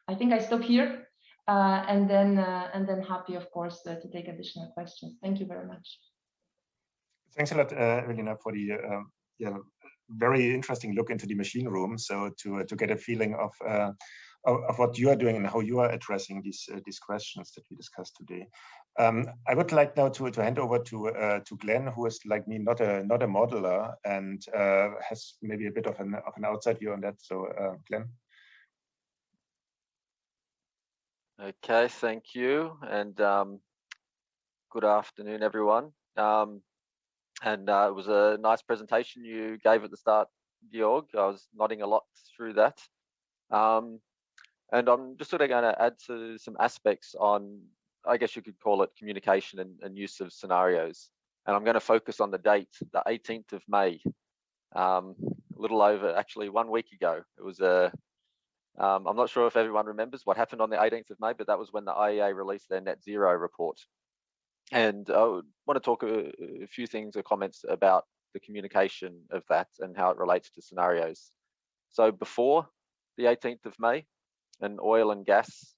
I think I stop here, and then happy, of course, to take additional questions. Thank you very much. Thanks a lot, Evelina, for the very interesting look into the machine room. So to get a feeling of what you are doing and how you are addressing these questions that we discussed today. I would like now to hand over to Glenn, who is like me, not a modeler, and has maybe a bit of an outside view on that. So Glenn. Okay, thank you, and good afternoon, everyone. And it was a nice presentation you gave at the start, Georg. I was nodding a lot through that. And I'm just sort of going to add to some aspects on, I guess you could call it, communication and use of scenarios. And I'm going to focus on the date, the 18th of May, a little over, actually 1 week ago. It was I'm not sure if everyone remembers what happened on the 18th of May, but that was when the IEA released their net zero report. And I want to talk a few things or comments about the communication of that and how it relates to scenarios. So before the 18th of May, an oil and gas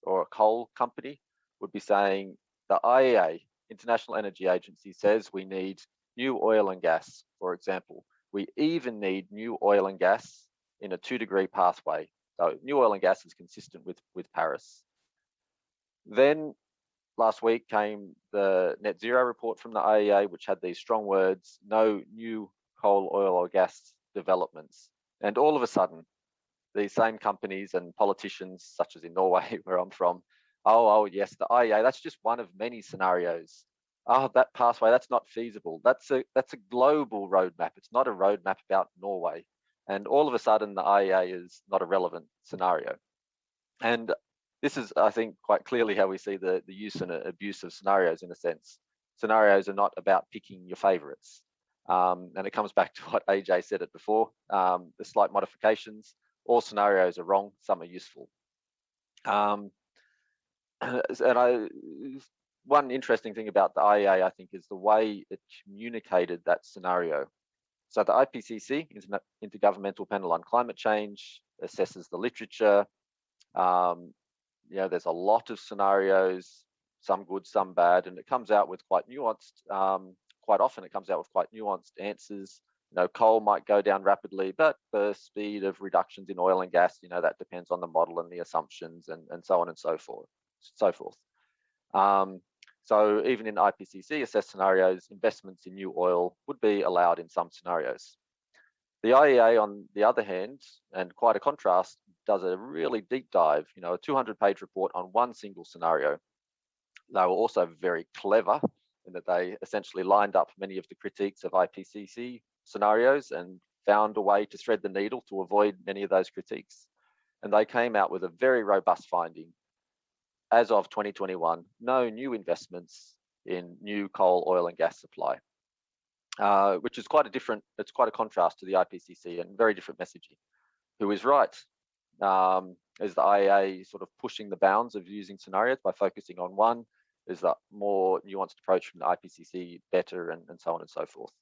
or a coal company would be saying, the IEA, International Energy Agency, says we need new oil and gas, for example. We even need new oil and gas in a 2-degree pathway. So new oil and gas is consistent with Paris. Then last week came the net zero report from the IEA, which had these strong words, no new coal, oil or gas developments. And all of a sudden, these same companies and politicians, such as in Norway, where I'm from, oh yes, the IEA, that's just one of many scenarios. Oh, that pathway, that's not feasible. That's a global roadmap. It's not a roadmap about Norway. And all of a sudden, the IEA is not a relevant scenario. And this is, I think, quite clearly how we see the use and abuse of scenarios in a sense. Scenarios are not about picking your favorites. And it comes back to what AJ said it before, the slight modifications. All scenarios are wrong, some are useful. And one interesting thing about the IEA, I think, is the way it communicated that scenario. So the IPCC, Intergovernmental Panel on Climate Change, assesses the literature. There's a lot of scenarios, some good, some bad, and it comes out with quite nuanced, quite often it comes out with quite nuanced answers coal might go down rapidly, but the speed of reductions in oil and gas, that depends on the model and the assumptions and so on and so forth. So even in IPCC assessed scenarios, investments in new oil would be allowed in some scenarios. The IEA, on the other hand, and quite a contrast, does a really deep dive, a 200-page report on one single scenario. They were also very clever in that they essentially lined up many of the critiques of IPCC scenarios and found a way to thread the needle to avoid many of those critiques. And they came out with a very robust finding. As of 2021, no new investments in new coal, oil and gas supply, which is it's quite a contrast to the IPCC and very different messaging. Who is right? Is the IEA sort of pushing the bounds of using scenarios by focusing on one? Is that more nuanced approach from the IPCC better, and so on and so forth?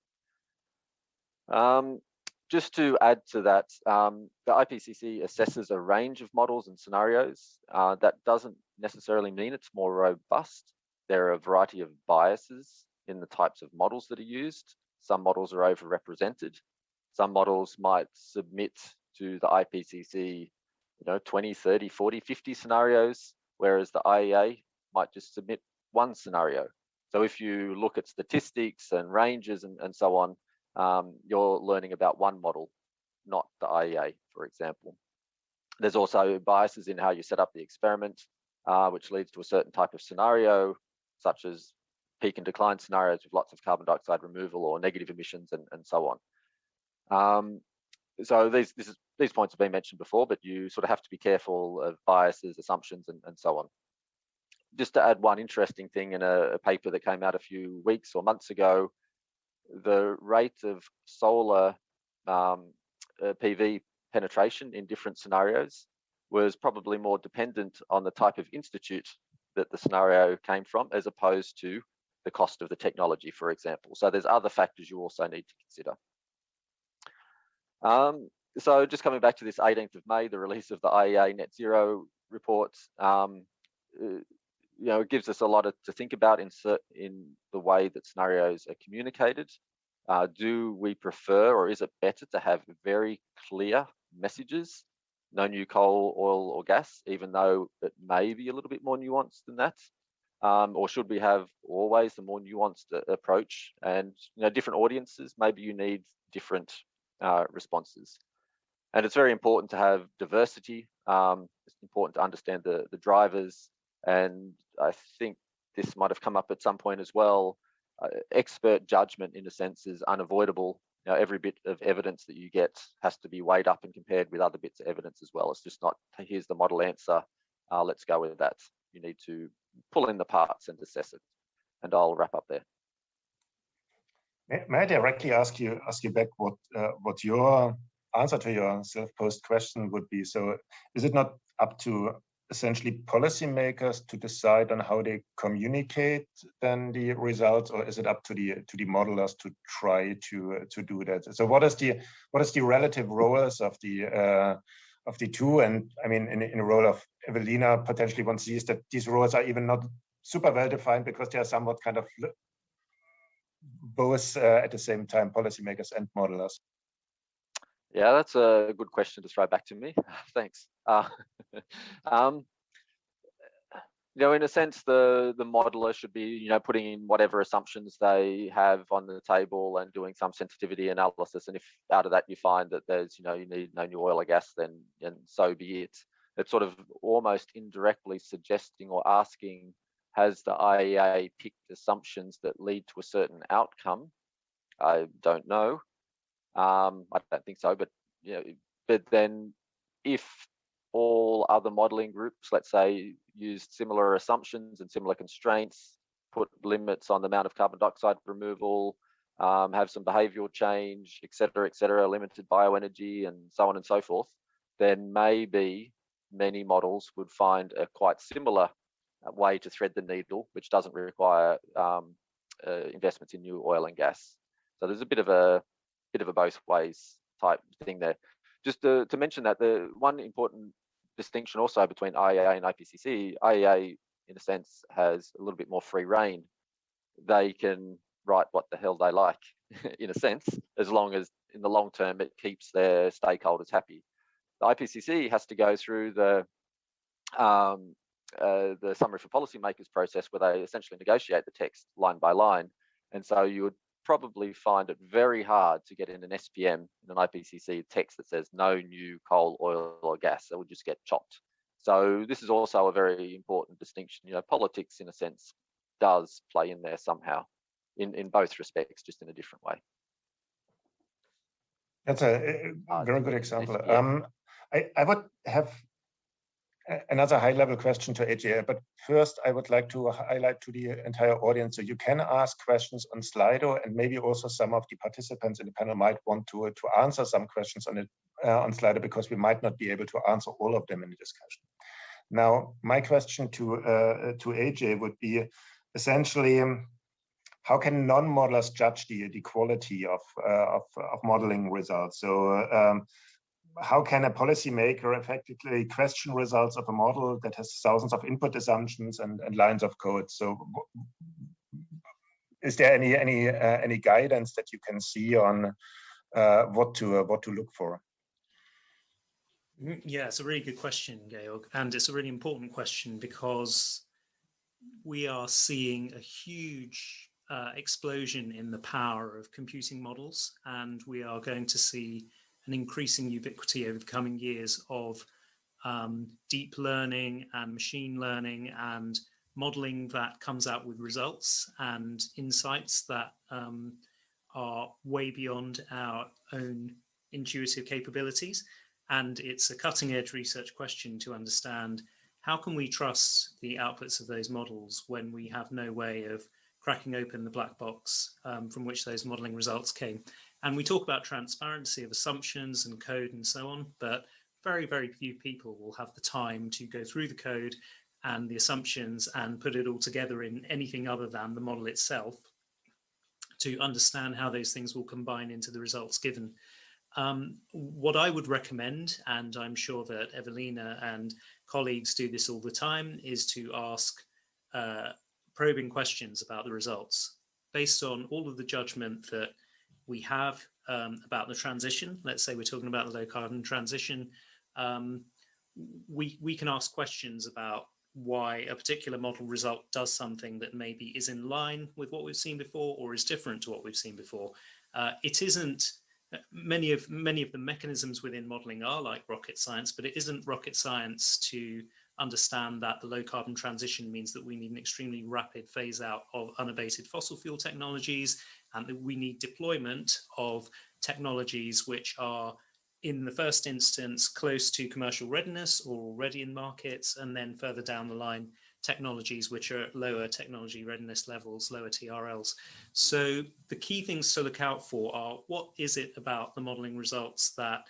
Just to add to that, the IPCC assesses a range of models and scenarios. That doesn't necessarily mean it's more robust. There are a variety of biases in the types of models that are used. Some models are overrepresented. Some models might submit to the IPCC, 20, 30, 40, 50 scenarios, whereas the IEA might just submit one scenario. So if you look at statistics and ranges and so on, you're learning about one model, not the IEA, for example. There's also biases in how you set up the experiment, which leads to a certain type of scenario, such as peak and decline scenarios with lots of carbon dioxide removal or negative emissions and so on. So these points have been mentioned before, but you sort of have to be careful of biases, assumptions, and so on. Just to add one interesting thing in a paper that came out a few weeks or months ago, the rate of solar PV penetration in different scenarios was probably more dependent on the type of institute that the scenario came from, as opposed to the cost of the technology, for example. So there's other factors you also need to consider. So just coming back to this 18th of May, the release of the IEA net zero report, it gives us a lot to think about in the way that scenarios are communicated. Do we prefer, or is it better to have very clear messages? No new coal, oil or gas, even though it may be a little bit more nuanced than that? Or should we have always the more nuanced approach? And different audiences, maybe you need different responses. And it's very important to have diversity. It's important to understand the drivers. And I think this might have come up at some point as well. Expert judgment, in a sense, is unavoidable. Every bit of evidence that you get has to be weighed up and compared with other bits of evidence as well. It's just not, here's the model answer, let's go with that. You need to pull in the parts and assess it. And I'll wrap up there. May I directly ask you back what your answer to your self-posed question would be? So is it not up to essentially policymakers to decide on how they communicate then the results, or is it up to the modelers to try to do that? So what is the relative roles of the two? And I mean, in the role of Evelina, potentially one sees that these roles are even not super well defined because they are somewhat kind of both at the same time, policymakers and modelers. Yeah, that's a good question to throw back to me. Thanks. In a sense, the modeler should be, putting in whatever assumptions they have on the table and doing some sensitivity analysis. And if out of that you find that there's, you need no new oil or gas, then so be it. It's sort of almost indirectly suggesting or asking, has the IEA picked assumptions that lead to a certain outcome? I don't know. I don't think so, but but then if all other modeling groups, let's say, used similar assumptions and similar constraints, put limits on the amount of carbon dioxide removal, have some behavioral change, et cetera, limited bioenergy and so on and so forth, then maybe many models would find a quite similar way to thread the needle, which doesn't require investments in new oil and gas. So there's a bit of a both ways type thing there. Just to mention that the one important distinction also between IEA and IPCC, IEA in a sense has a little bit more free reign. They can write what the hell they like, in a sense, as long as in the long term it keeps their stakeholders happy. The IPCC has to go through the summary for policymakers process, where they essentially negotiate the text line by line, and so you would probably find it very hard to get in an SPM, in an IPCC text that says no new coal, oil or gas. That would just get chopped. So this is also a very important distinction. You know, politics in a sense does play in there somehow, in both respects, just in a different way. That's a very good example. I would have another high-level question to AJ, but first I would like to highlight to the entire audience, so you can ask questions on Slido, and maybe also some of the participants in the panel might want to answer some questions on it on Slido, because we might not be able to answer all of them in the discussion. Now, my question to AJ would be essentially, how can non-modelers judge the quality of modeling results? So how can a policymaker effectively question results of a model that has thousands of input assumptions and lines of code? So is there any guidance that you can see on what to look for? Yeah, it's a really good question, Georg, and it's a really important question, because we are seeing a huge explosion in the power of computing models, and we are going to see an increasing ubiquity over the coming years of deep learning and machine learning and modeling that comes out with results and insights that are way beyond our own intuitive capabilities. And it's a cutting edge research question to understand, how can we trust the outputs of those models when we have no way of cracking open the black box from which those modeling results came? And we talk about transparency of assumptions and code and so on, but very, very few people will have the time to go through the code and the assumptions and put it all together in anything other than the model itself to understand how those things will combine into the results given. What I would recommend, and I'm sure that Evelina and colleagues do this all the time, is to ask probing questions about the results based on all of the judgment that we have about the transition. Let's say we're talking about the low carbon transition. We can ask questions about why a particular model result does something that maybe is in line with what we've seen before or is different to what we've seen before. It isn't, many of the mechanisms within modeling are like rocket science, but it isn't rocket science to understand that the low carbon transition means that we need an extremely rapid phase out of unabated fossil fuel technologies, and that we need deployment of technologies which are in the first instance close to commercial readiness or already in markets, and then further down the line technologies which are at lower technology readiness levels, lower TRLs. So the key things to look out for are, what is it about the modeling results that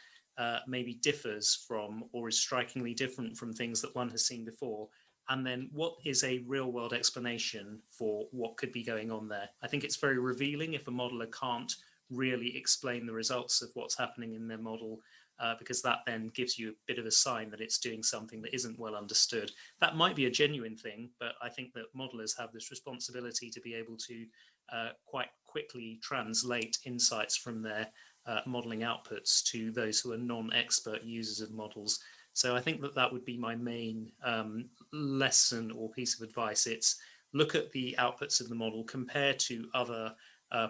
maybe differs from or is strikingly different from things that one has seen before? And then what is a real world explanation for what could be going on there? I think it's very revealing if a modeler can't really explain the results of what's happening in their model, because that then gives you a bit of a sign that it's doing something that isn't well understood. That might be a genuine thing, but I think that modelers have this responsibility to be able to quite quickly translate insights from their modeling outputs to those who are non-expert users of models. So I think that that would be my main lesson or piece of advice. It's look at the outputs of the model, compare to other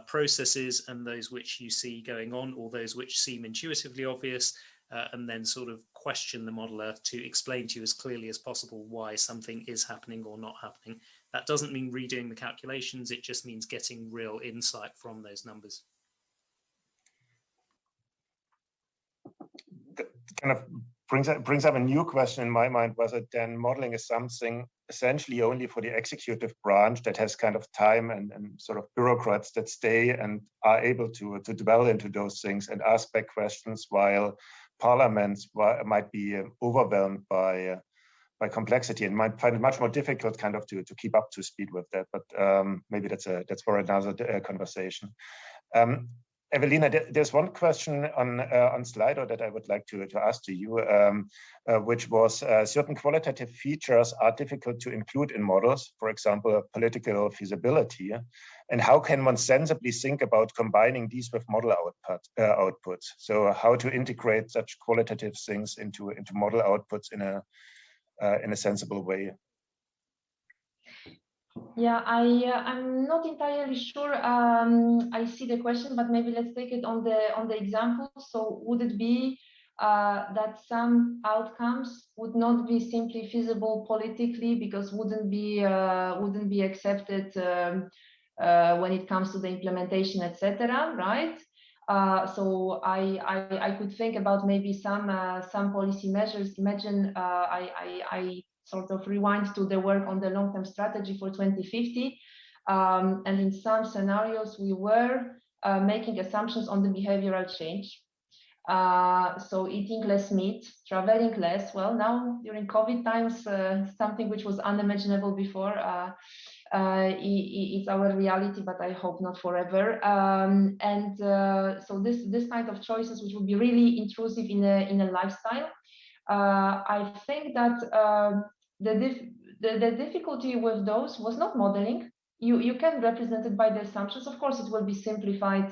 processes and those which you see going on or those which seem intuitively obvious, and then sort of question the modeler to explain to you as clearly as possible why something is happening or not happening. That doesn't mean redoing the calculations, it just means getting real insight from those numbers. That kind of brings up a new question in my mind. Was it then modeling is something essentially only for the executive branch that has kind of time and sort of bureaucrats that stay and are able to dwell into those things and ask back questions, while parliaments might be overwhelmed by complexity and might find it much more difficult kind of to keep up to speed with that? But maybe that's for another conversation. Evelina, there's one question on Slido that I would like to ask to you, which was certain qualitative features are difficult to include in models, for example, political feasibility. And how can one sensibly think about combining these with model outputs? So how to integrate such qualitative things into model outputs in a sensible way? Yeah, I'm not entirely sure. I see the question, but maybe let's take it on the example. So would it be that some outcomes would not be simply feasible politically because wouldn't be accepted when it comes to the implementation, etc. Right? So I could think about maybe some policy measures. Imagine I sort of rewind to the work on the long-term strategy for 2050. And in some scenarios, we were making assumptions on the behavioral change. So eating less meat, traveling less. Well, now during COVID times, something which was unimaginable before, it's our reality, but I hope not forever. So this kind of choices, which would be really intrusive in a lifestyle. I think that the difficulty with those was not modeling. You can represent it by the assumptions. Of course, it will be simplified.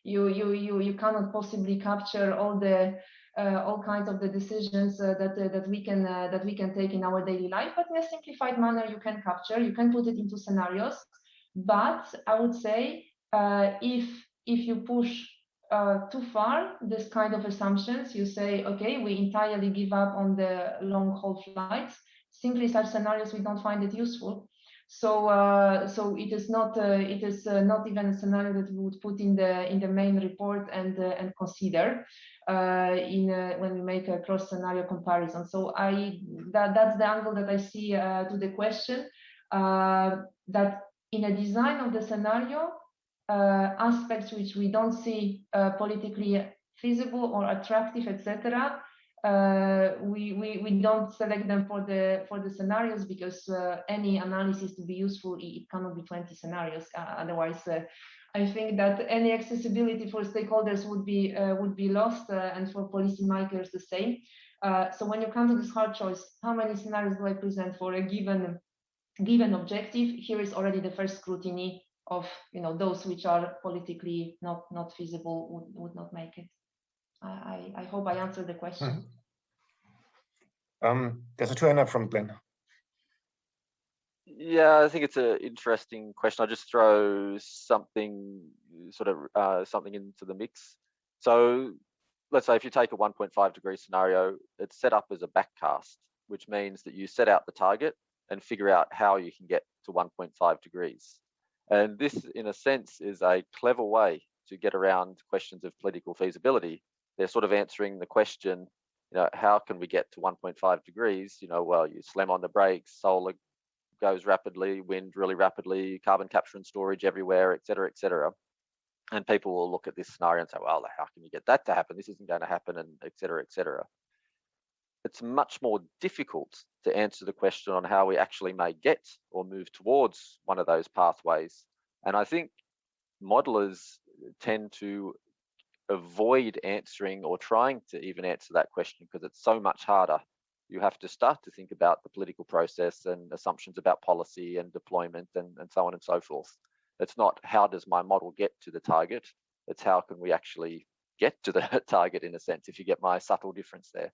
You cannot possibly capture all kinds of the decisions that we can take in our daily life. But in a simplified manner, you can capture. You can put it into scenarios. But I would say if you push too far this kind of assumptions, you say, okay, we entirely give up on the long haul flights. Simply such scenarios, we don't find it useful. So it is not even a scenario that we would put in the main report and consider when we make a cross scenario comparison. So that's the angle that I see to the question, that in a design of the scenario, aspects which we don't see politically feasible or attractive, etc. We don't select them for the scenarios, because any analysis to be useful, it cannot be 20 scenarios. Otherwise, I think that any accessibility for stakeholders would be lost, and for policymakers the same. So when you come to this hard choice, how many scenarios do I present for a given objective? Here is already the first scrutiny of those which are politically not feasible, would not make it. I hope I answered the question. There's a turn up from Glenn. Yeah, I think it's an interesting question. I'll just throw something into the mix. So let's say if you take a 1.5 degree scenario, it's set up as a backcast, which means that you set out the target and figure out how you can get to 1.5 degrees. And this, in a sense, is a clever way to get around questions of political feasibility. They're sort of answering the question, how can we get to 1.5 degrees? Well, you slam on the brakes, solar goes rapidly, wind really rapidly, carbon capture and storage everywhere, et cetera, et cetera. And people will look at this scenario and say, well, how can you get that to happen? This isn't going to happen, and et cetera, et cetera. It's much more difficult to answer the question on how we actually may get or move towards one of those pathways. And I think modelers tend to avoid answering or trying to even answer that question because it's so much harder. You have to start to think about the political process and assumptions about policy and deployment and so on and so forth. It's not how does my model get to the target, it's how can we actually get to the target, in a sense, if you get my subtle difference there.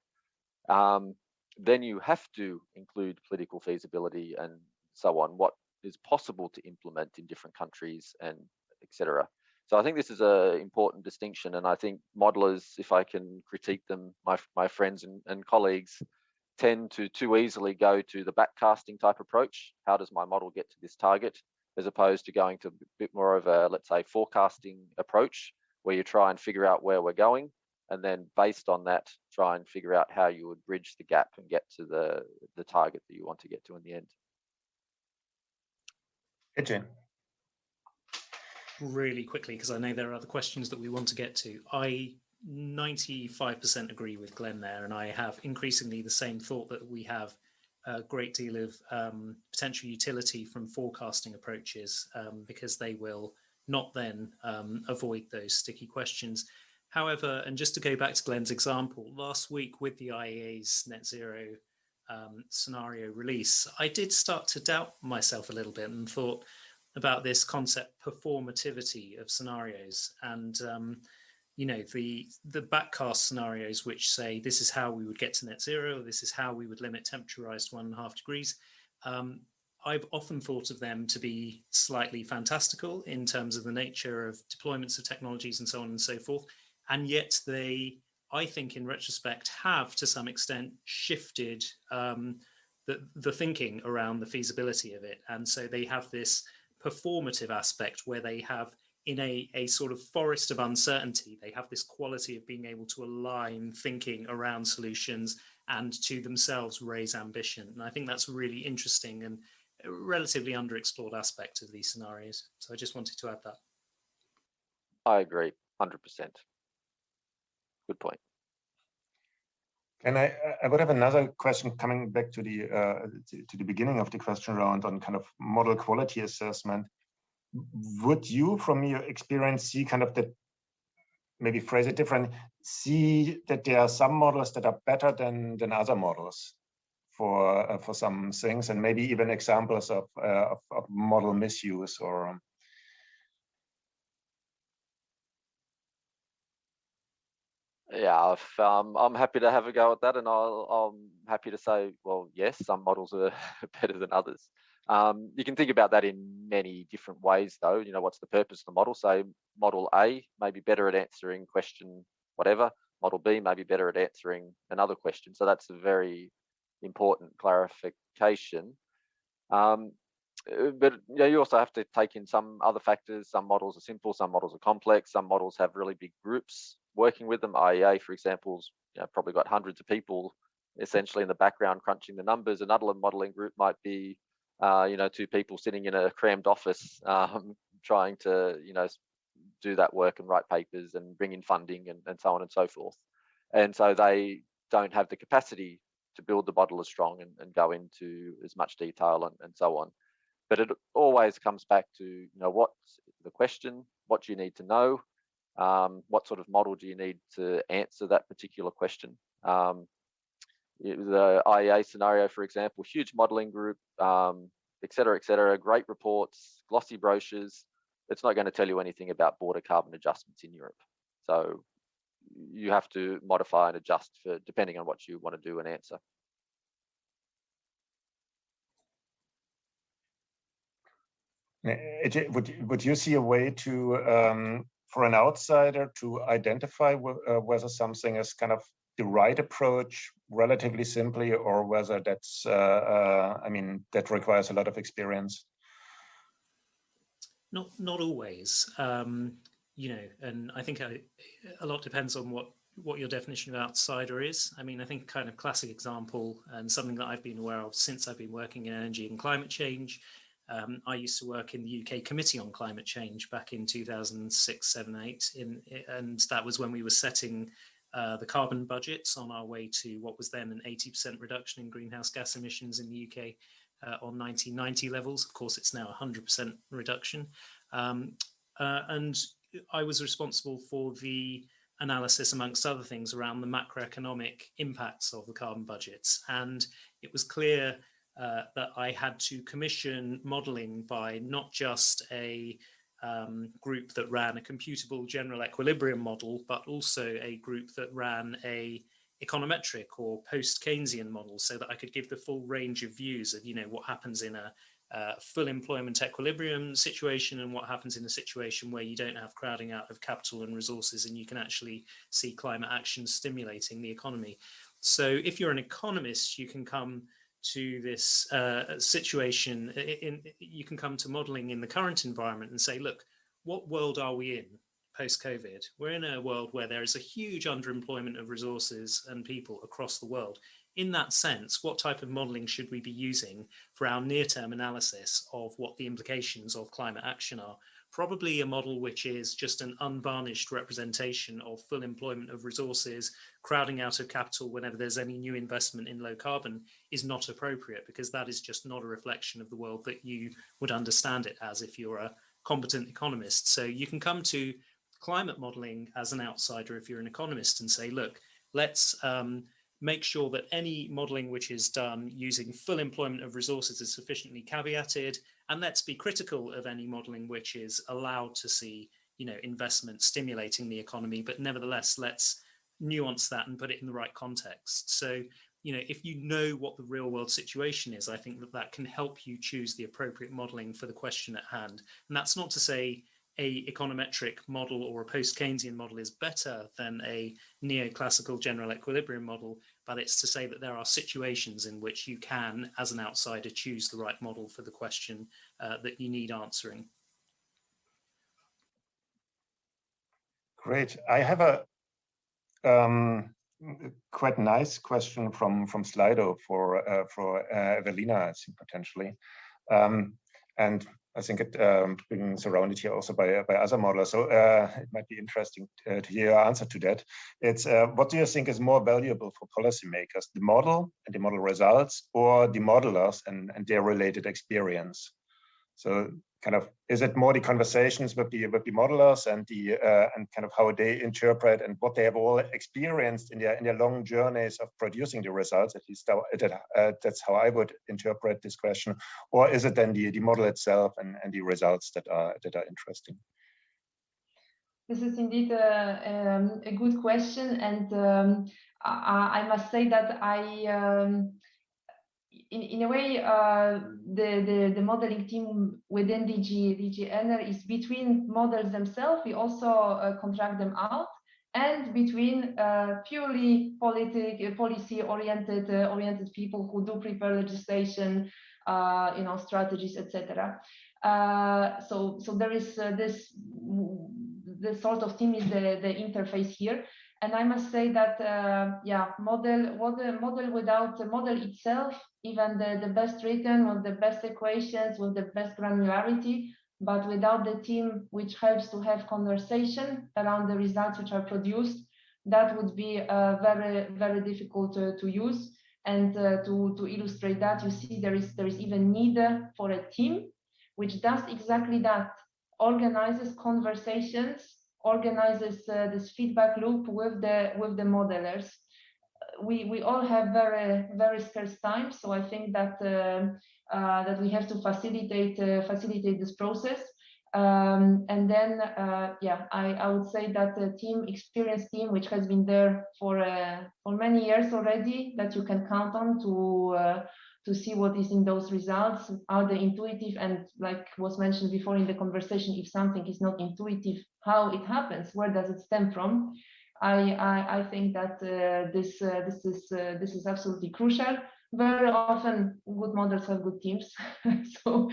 Then you have to include political feasibility and so on, what is possible to implement in different countries and etc. So I think this is an important distinction, and I think modelers, if I can critique them, my friends and colleagues, tend to too easily go to the backcasting type approach. How does my model get to this target? As opposed to going to a bit more of a, let's say, forecasting approach, where you try and figure out where we're going, and then based on that, try and figure out how you would bridge the gap and get to the target that you want to get to in the end. Hey, Jane. Really quickly, because I know there are other questions that we want to get to. I 95% agree with Glenn there, and I have increasingly the same thought that we have a great deal of potential utility from forecasting approaches, because they will not then avoid those sticky questions. However, and just to go back to Glenn's example, last week with the IEA's net zero scenario release, I did start to doubt myself a little bit and thought about this concept performativity of scenarios, and you know, the backcast scenarios which say this is how we would get to net zero, this is how we would limit temperature rise to 1.5 degrees. I've often thought of them to be slightly fantastical in terms of the nature of deployments of technologies and so on and so forth. And yet they, I think in retrospect, have to some extent shifted the thinking around the feasibility of it. And so they have this performative aspect where they have, in a sort of forest of uncertainty, they have this quality of being able to align thinking around solutions and to themselves raise ambition. And I think that's really interesting and a relatively underexplored aspect of these scenarios. So I just wanted to add that. I agree, 100%. Good point. And I would have another question coming back to the beginning of the question round on kind of model quality assessment. Would you, from your experience, see kind of that, maybe phrase it different, see that there are some models that are better than other models for some things, and maybe even examples of model misuse or? Yeah, I'm happy to have a go at that, and I'm happy to say, well, yes, some models are better than others. You can think about that in many different ways, though. You know, what's the purpose of the model? Say, model A may be better at answering question whatever. Model B may be better at answering another question. So that's a very important clarification. But you know, you also have to take in some other factors. Some models are simple, some models are complex, some models have really big groups working with them. IEA, for example, probably got hundreds of people essentially in the background crunching the numbers. Another modeling group might be, 2 people sitting in a crammed office trying to, do that work and write papers and bring in funding and so on and so forth. And so they don't have the capacity to build the model as strong and go into as much detail and so on. But it always comes back to, what's the question? What do you need to know? What sort of model do you need to answer that particular question? The IEA scenario, for example, huge modeling group, et cetera, great reports, glossy brochures. It's not going to tell you anything about border carbon adjustments in Europe. So you have to modify and adjust for depending on what you want to do and answer. Would you see a way to, for an outsider, to identify whether something is kind of the right approach relatively simply, or whether that's, that requires a lot of experience? Not always, and I think a lot depends on what your definition of outsider is. I mean, I think kind of classic example, and something that I've been aware of since I've been working in energy and climate change. I used to work in the UK Committee on Climate Change back in 2006, 7, 8, and that was when we were setting the carbon budgets on our way to what was then an 80% reduction in greenhouse gas emissions in the UK on 1990 levels. Of course, it's now 100% reduction. And I was responsible for the analysis, amongst other things, around the macroeconomic impacts of the carbon budgets. And it was clear that I had to commission modelling by not just a group that ran a computable general equilibrium model, but also a group that ran a econometric or post-Keynesian model, so that I could give the full range of views of, what happens in a full employment equilibrium situation and what happens in a situation where you don't have crowding out of capital and resources, and you can actually see climate action stimulating the economy. So if you're an economist, you can come to this situation, you can come to modeling in the current environment and say, look, what world are we in post-COVID? We're in a world where there is a huge underemployment of resources and people across the world. In that sense, what type of modeling should we be using for our near-term analysis of what the implications of climate action are? Probably a model which is just an unvarnished representation of full employment of resources, crowding out of capital whenever there's any new investment in low carbon is not appropriate, because that is just not a reflection of the world that you would understand it as if you're competent economists. So you can come to climate modeling as an outsider if you're an economist and say, look, let's make sure that any modeling which is done using full employment of resources is sufficiently caveated, and let's be critical of any modeling which is allowed to see, you know, investment stimulating the economy, but nevertheless, let's nuance that and put it in the right context. So, you know, if you know what the real world situation is, I think that that can help you choose the appropriate modeling for the question at hand. And that's not to say a econometric model or a post-Keynesian model is better than a neoclassical general equilibrium model, but it's to say that there are situations in which you can, as an outsider, choose the right model for the question that you need answering. Great. I have a quite nice question from Slido for Evelina, I think, potentially. And I think it being surrounded here also by other modelers. So it might be interesting to hear your answer to that. It's what do you think is more valuable for policymakers, the model and the model results, or the modelers and their related experience? So kind of, is it more the conversations with the modelers and the and kind of how they interpret and what they have all experienced in their long journeys of producing the results? At least that's how I would interpret this question. Or is it then the model itself and the results that are interesting? This is indeed a good question, and I must say that in a way, the modeling team within DG Ener is between models themselves. We also contract them out, and between purely policy-oriented people who do prepare legislation, you know, strategies, etc. So there is this sort of team is the interface here. And I must say that, yeah, model without the model itself, even the best written with the best equations, with the best granularity, but without the team which helps to have conversation around the results which are produced, that would be very, very difficult to use. And to illustrate that, you see there is even need for a team which does exactly that, organizes conversations, organizes this feedback loop with the modelers. We all have very, very scarce time, so I think that that we have to facilitate this process. And then yeah, I would say that the experienced team which has been there for many years already, that you can count on to see what is in those results. Are they intuitive? And like was mentioned before in the conversation, if something is not intuitive, how it happens, where does it stem from? I think that this is absolutely crucial. Very often, good models have good teams, so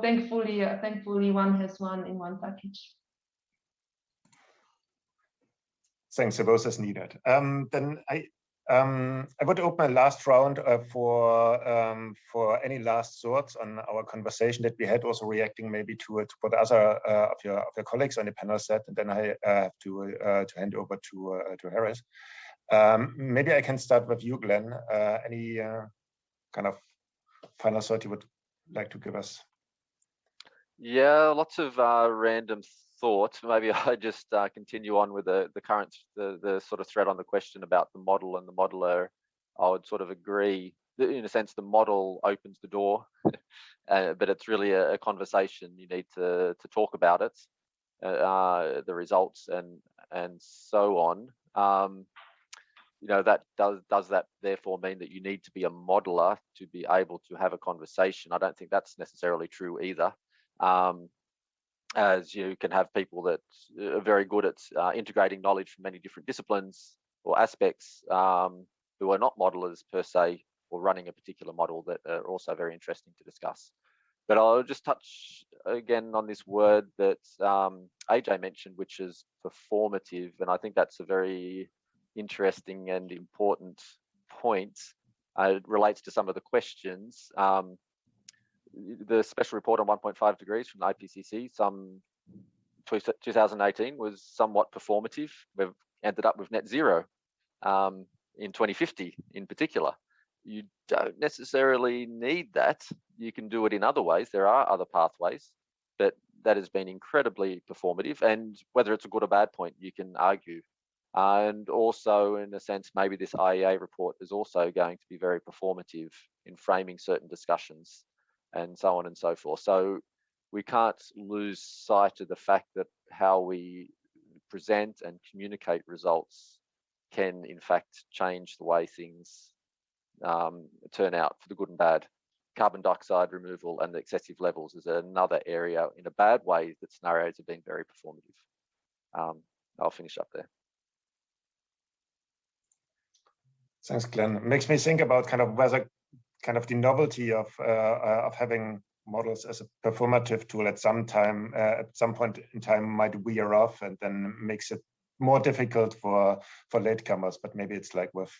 thankfully one has one in one package. Thanks, so both as needed. Then I would open a last round for any last thoughts on our conversation that we had, also reacting maybe to what other of your colleagues on the panel said, and then I have to hand over to Harris. Maybe I can start with you, Glenn. Any kind of final thought you would like to give us? Yeah, lots of random thought. Maybe I just continue on with the current the sort of thread on the question about the model and the modeler. I would sort of agree that in a sense the model opens the door, but it's really a conversation. You need to talk about it, the results and so on. You know, that does that therefore mean that you need to be a modeler to be able to have a conversation? I don't think that's necessarily true either. As you can have people that are very good at integrating knowledge from many different disciplines or aspects who are not modelers per se, or running a particular model, that are also very interesting to discuss. But I'll just touch again on this word that AJ mentioned, which is performative, and I think that's a very interesting and important point. It relates to some of the questions. The special report on 1.5 degrees from the IPCC, 2018, was somewhat performative. We've ended up with net zero in 2050 in particular. You don't necessarily need that. You can do it in other ways. There are other pathways, but that has been incredibly performative, and whether it's a good or bad point, you can argue. And also, in a sense, maybe this IEA report is also going to be very performative in framing certain discussions and so on and so forth. So we can't lose sight of the fact that how we present and communicate results can, in fact, change the way things turn out for the good and bad. Carbon dioxide removal and the excessive levels is another area in a bad way that scenarios have been very performative. I'll finish up there. Thanks, Glenn. It makes me think about kind of whether kind of the novelty of having models as a performative tool at some point in time might wear off, and then makes it more difficult for latecomers. But maybe it's like with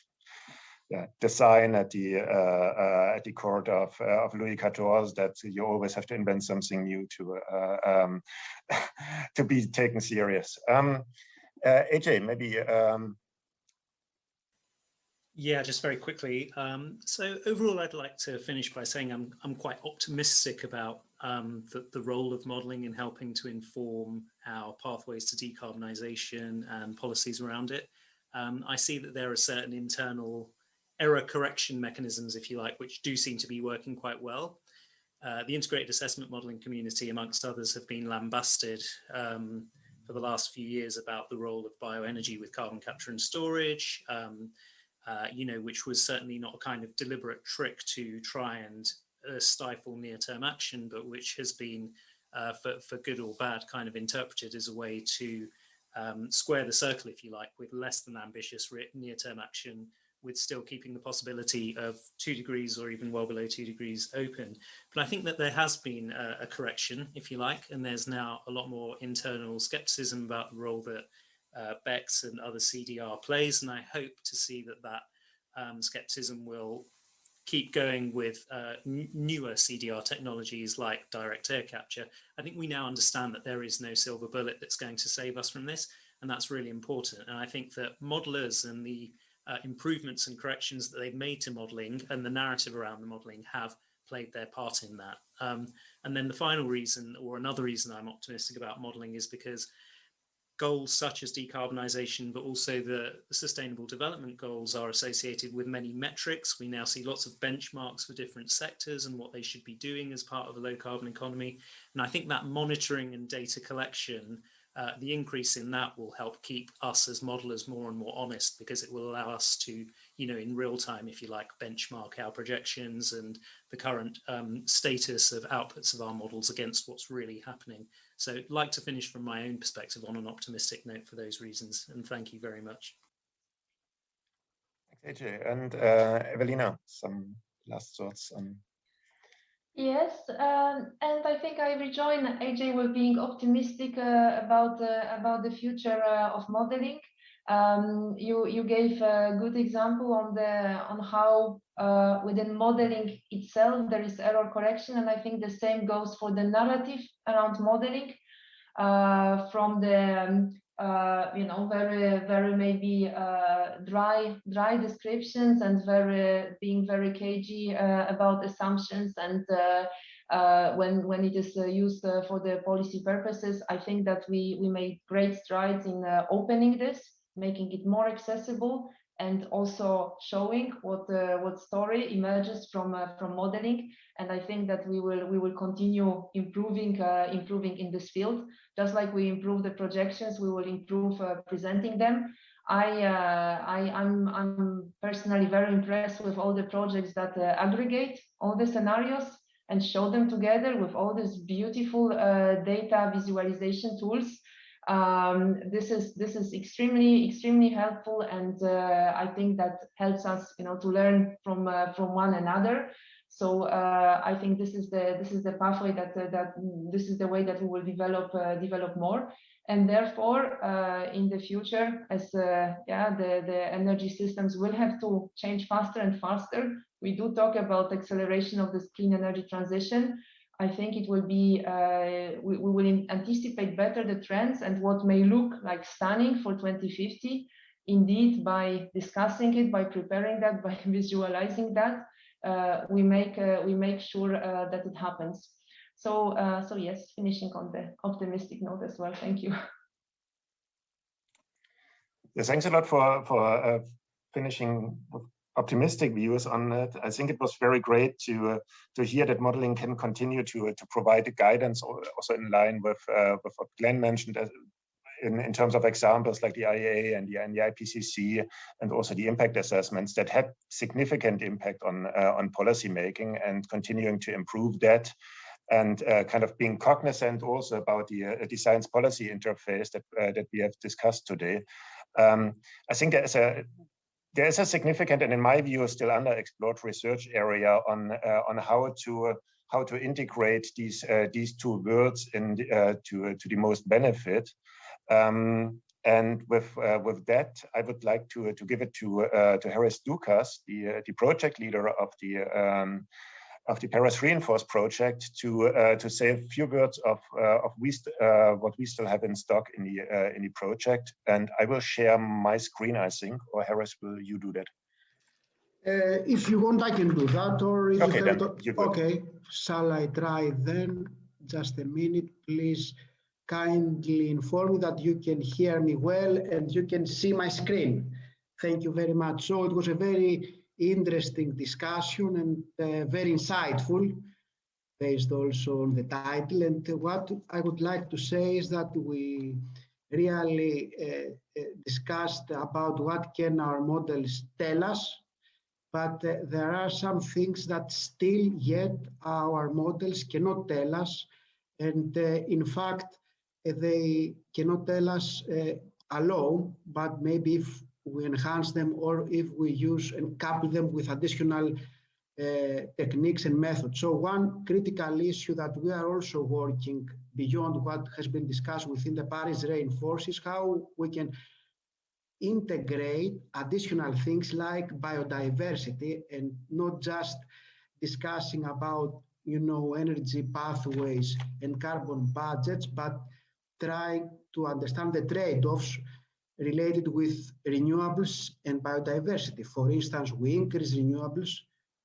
design at the court of Louis XIV, that you always have to invent something new to be taken serious. AJ, maybe. Yeah, just very quickly. So overall, I'd like to finish by saying I'm quite optimistic about the role of modelling in helping to inform our pathways to decarbonisation and policies around it. I see that there are certain internal error correction mechanisms, if you like, which do seem to be working quite well. The integrated assessment modelling community, amongst others, have been lambasted for the last few years about the role of bioenergy with carbon capture and storage. Which was certainly not a kind of deliberate trick to try and stifle near-term action, but which has been, for good or bad, kind of interpreted as a way to square the circle, if you like, with less than ambitious near-term action, with still keeping the possibility of 2 degrees or even well below 2 degrees open. But I think that there has been a correction, if you like, and there's now a lot more internal skepticism about the role that BECCS and other CDR plays, and I hope to see that skepticism will keep going with newer CDR technologies like direct air capture. I think we now understand that there is no silver bullet that's going to save us from this, and that's really important. And I think that modelers and the improvements and corrections that they've made to modelling and the narrative around the modelling have played their part in that. And then the final reason, or another reason I'm optimistic about modelling, is because goals such as decarbonisation, but also the sustainable development goals, are associated with many metrics. We now see lots of benchmarks for different sectors and what they should be doing as part of a low carbon economy. And I think that monitoring and data collection, the increase in that will help keep us as modelers more and more honest, because it will allow us to, in real time, if you like, benchmark our projections and the current status of outputs of our models against what's really happening. So I'd like to finish from my own perspective on an optimistic note for those reasons. And thank you very much. Thanks, AJ. And Evelina, some last thoughts on. Yes, and I think I rejoin AJ with being optimistic about the future of modeling. You gave a good example on how within modeling itself there is error correction, and I think the same goes for the narrative around modeling, from the very maybe dry descriptions and being very cagey about assumptions, and when it is used for the policy purposes. I think that we made great strides in opening this, making it more accessible, and also showing what story emerges from modeling. And I think that we will continue improving in this field. Just like we improve the projections, we will improve presenting them. I'm personally very impressed with all the projects that aggregate all the scenarios and show them together with all these beautiful data visualization tools. This is extremely helpful, and I think that helps us, to learn from one another. So I think this is the pathway that this is the way that we will develop more, and therefore in the future, as the energy systems will have to change faster and faster. We do talk about acceleration of this clean energy transition. I think it will be we will anticipate better the trends and what may look like stunning for 2050. Indeed, by discussing it, by preparing that, by visualizing that, we make sure that it happens. So yes, finishing on the optimistic note as well. Thank you. Yeah, thanks a lot for finishing with optimistic views on it. I think it was very great to hear that modeling can continue to provide the guidance, also in line with what Glenn mentioned, in terms of examples like the IEA and the IPCC, and also the impact assessments that had significant impact on policy making, and continuing to improve that, and kind of being cognizant also about the science policy interface that we have discussed today. I think there is a significant, and in my view, still underexplored research area on how to integrate these two worlds to the most benefit. And with that, I would like to give it to Harris Dukas, the project leader of the Paris Reinforce project, to say a few words of what we still have in stock in the project. And I will share my screen, I think, or Harris, will you do that? If you want, I can do that. Or if okay, you then have you go. Okay, shall I try then? Just a minute, please. Kindly inform me that you can hear me well and you can see my screen. Thank you very much. So it was a very interesting discussion and very insightful, based also on the title. And what I would like to say is that we really discussed about what can our models tell us, but there are some things that still yet our models cannot tell us. And in fact, they cannot tell us alone, but maybe if we enhance them, or if we use and couple them with additional techniques and methods. So one critical issue that we are also working beyond what has been discussed within the Paris Reinforce is how we can integrate additional things like biodiversity, and not just discussing about energy pathways and carbon budgets, but try to understand the trade-offs related with renewables and biodiversity. For instance, we increase renewables,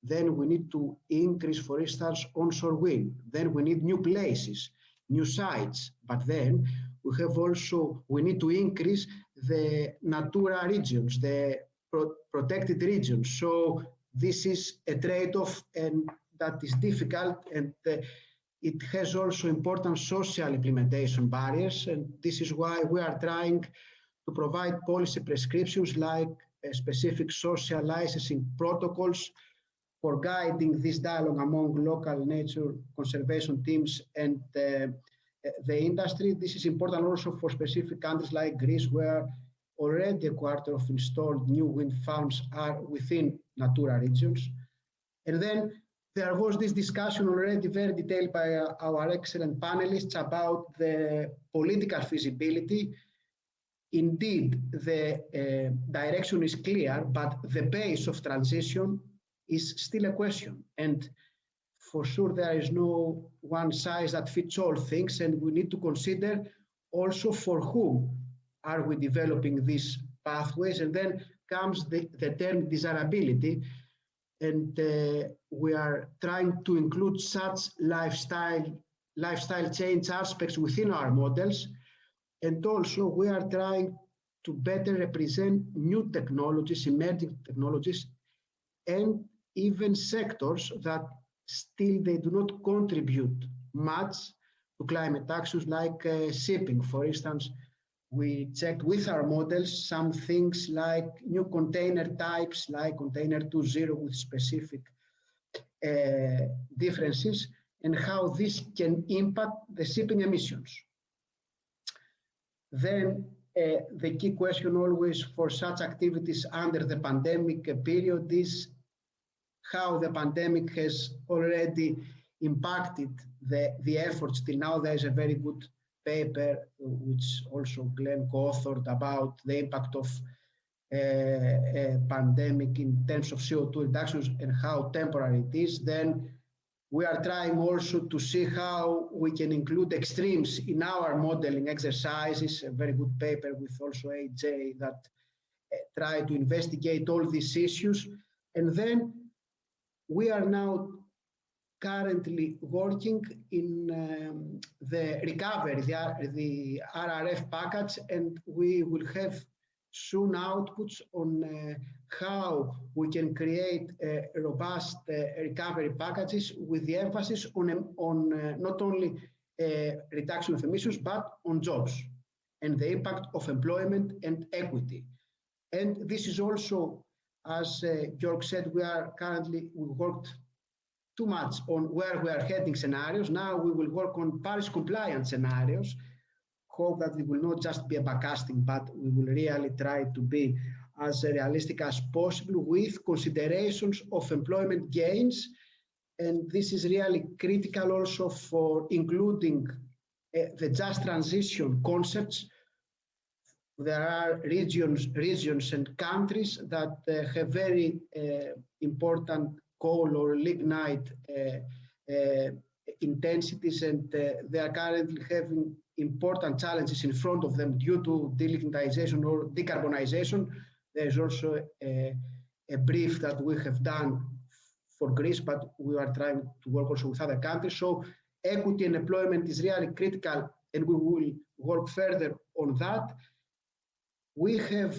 then we need to increase, for instance, onshore wind. Then we need new places, new sites, but then we need to increase the Natura regions, the protected regions. So this is a trade-off, and that is difficult, and it has also important social implementation barriers. And this is why we are trying to provide policy prescriptions like specific social licensing protocols for guiding this dialogue among local nature conservation teams and the industry. This is important also for specific countries like Greece, where already a quarter of installed new wind farms are within Natura regions. And then there was this discussion already very detailed by our excellent panelists about the political feasibility. Indeed, the direction is clear, but the pace of transition is still a question. And for sure, there is no one size that fits all things, and we need to consider also for whom are we developing these pathways. And then comes the term desirability, and we are trying to include such lifestyle change aspects within our models. And also we are trying to better represent new technologies, emerging technologies, and even sectors that still they do not contribute much to climate actions, like shipping. For instance, we checked with our models some things like new container types, like container 2.0 with specific differences, and how this can impact the shipping emissions. Then the key question always for such activities under the pandemic period is how the pandemic has already impacted the efforts. Till now, there is a very good paper, which also Glenn co-authored, about the impact of a pandemic in terms of CO2 reductions and how temporary it is. Then we are trying also to see how we can include extremes in our modeling exercises, a very good paper with also AJ that try to investigate all these issues. And then we are now currently working in the recovery, the RRF package, and we will have soon outputs on how we can create robust recovery packages with the emphasis on not only reduction of emissions, but on jobs and the impact of employment and equity. And this is also, as Georg said, we worked too much on where we are heading scenarios. Now we will work on Paris compliant scenarios. Hope that it will not just be a backcasting, but we will really try to be as realistic as possible with considerations of employment gains. And this is really critical also for including the just transition concepts. There are regions and countries that have very important coal or lignite intensities, and they are currently having important challenges in front of them due to delignitization or decarbonization. There is also a brief that we have done for Greece, but we are trying to work also with other countries. So equity and employment is really critical, and we will work further on that. We have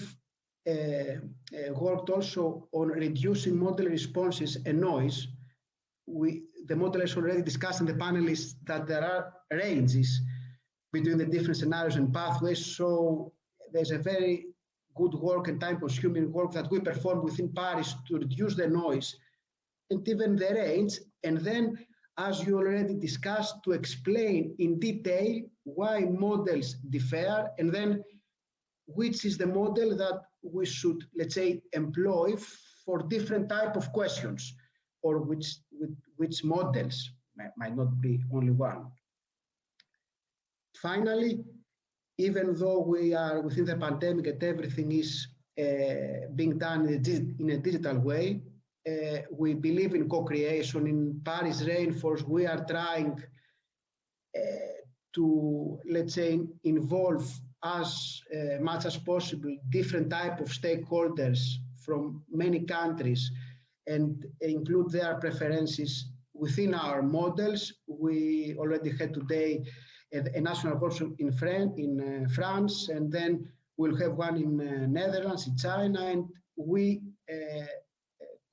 worked also on reducing model responses and noise. The modelers already discussed in the panelists that there are ranges between the different scenarios and pathways. So there's a very good work and time-consuming work that we perform within Paris to reduce the noise and even the range. And then, as you already discussed, to explain in detail why models differ, and then which is the model that we should, let's say, employ for different type of questions, or which models might not be only one. Finally, even though we are within the pandemic and everything is being done in a digital way, we believe in co-creation. In Paris Rainforce, we are trying to, let's say, involve as much as possible different type of stakeholders from many countries and include their preferences within our models. We already had today a national workshop in France, and then we'll have one in Netherlands, in China, and we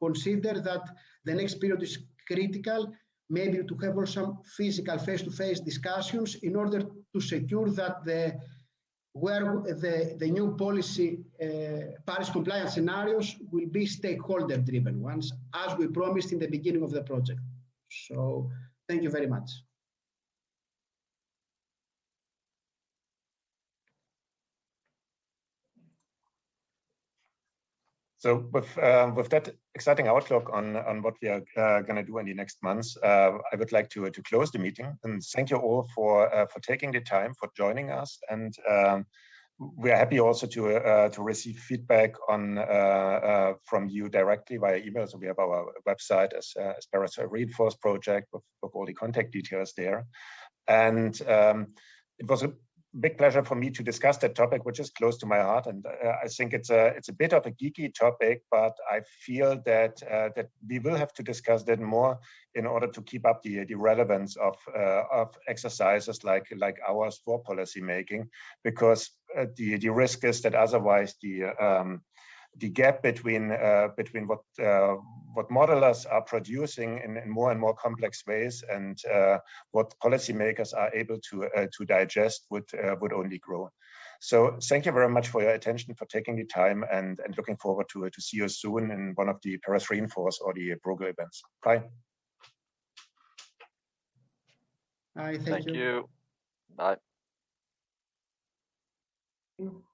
consider that the next period is critical, maybe to have also some physical face-to-face discussions in order to secure that the new policy Paris compliance scenarios will be stakeholder-driven ones, as we promised in the beginning of the project. So thank you very much. So with that exciting outlook on what we are going to do in the next months, I would like to close the meeting and thank you all for taking the time, for joining us, and we are happy also to receive feedback on from you directly via email. So we have our website as PARIS Reinforce project with all the contact details there, and it was a big pleasure for me to discuss that topic, which is close to my heart, and I think it's a bit of a geeky topic, but I feel that we will have to discuss that more in order to keep up the relevance of exercises like ours for policy making, because the risk is that otherwise the gap between what modelers are producing in more and more complex ways and what policymakers are able to digest would only grow. So thank you very much for your attention, for taking the time, and looking forward to see you soon in one of the PARIS Reinforce or the Bruegel events. Bye. Bye. Thank you. Bye. Thank you.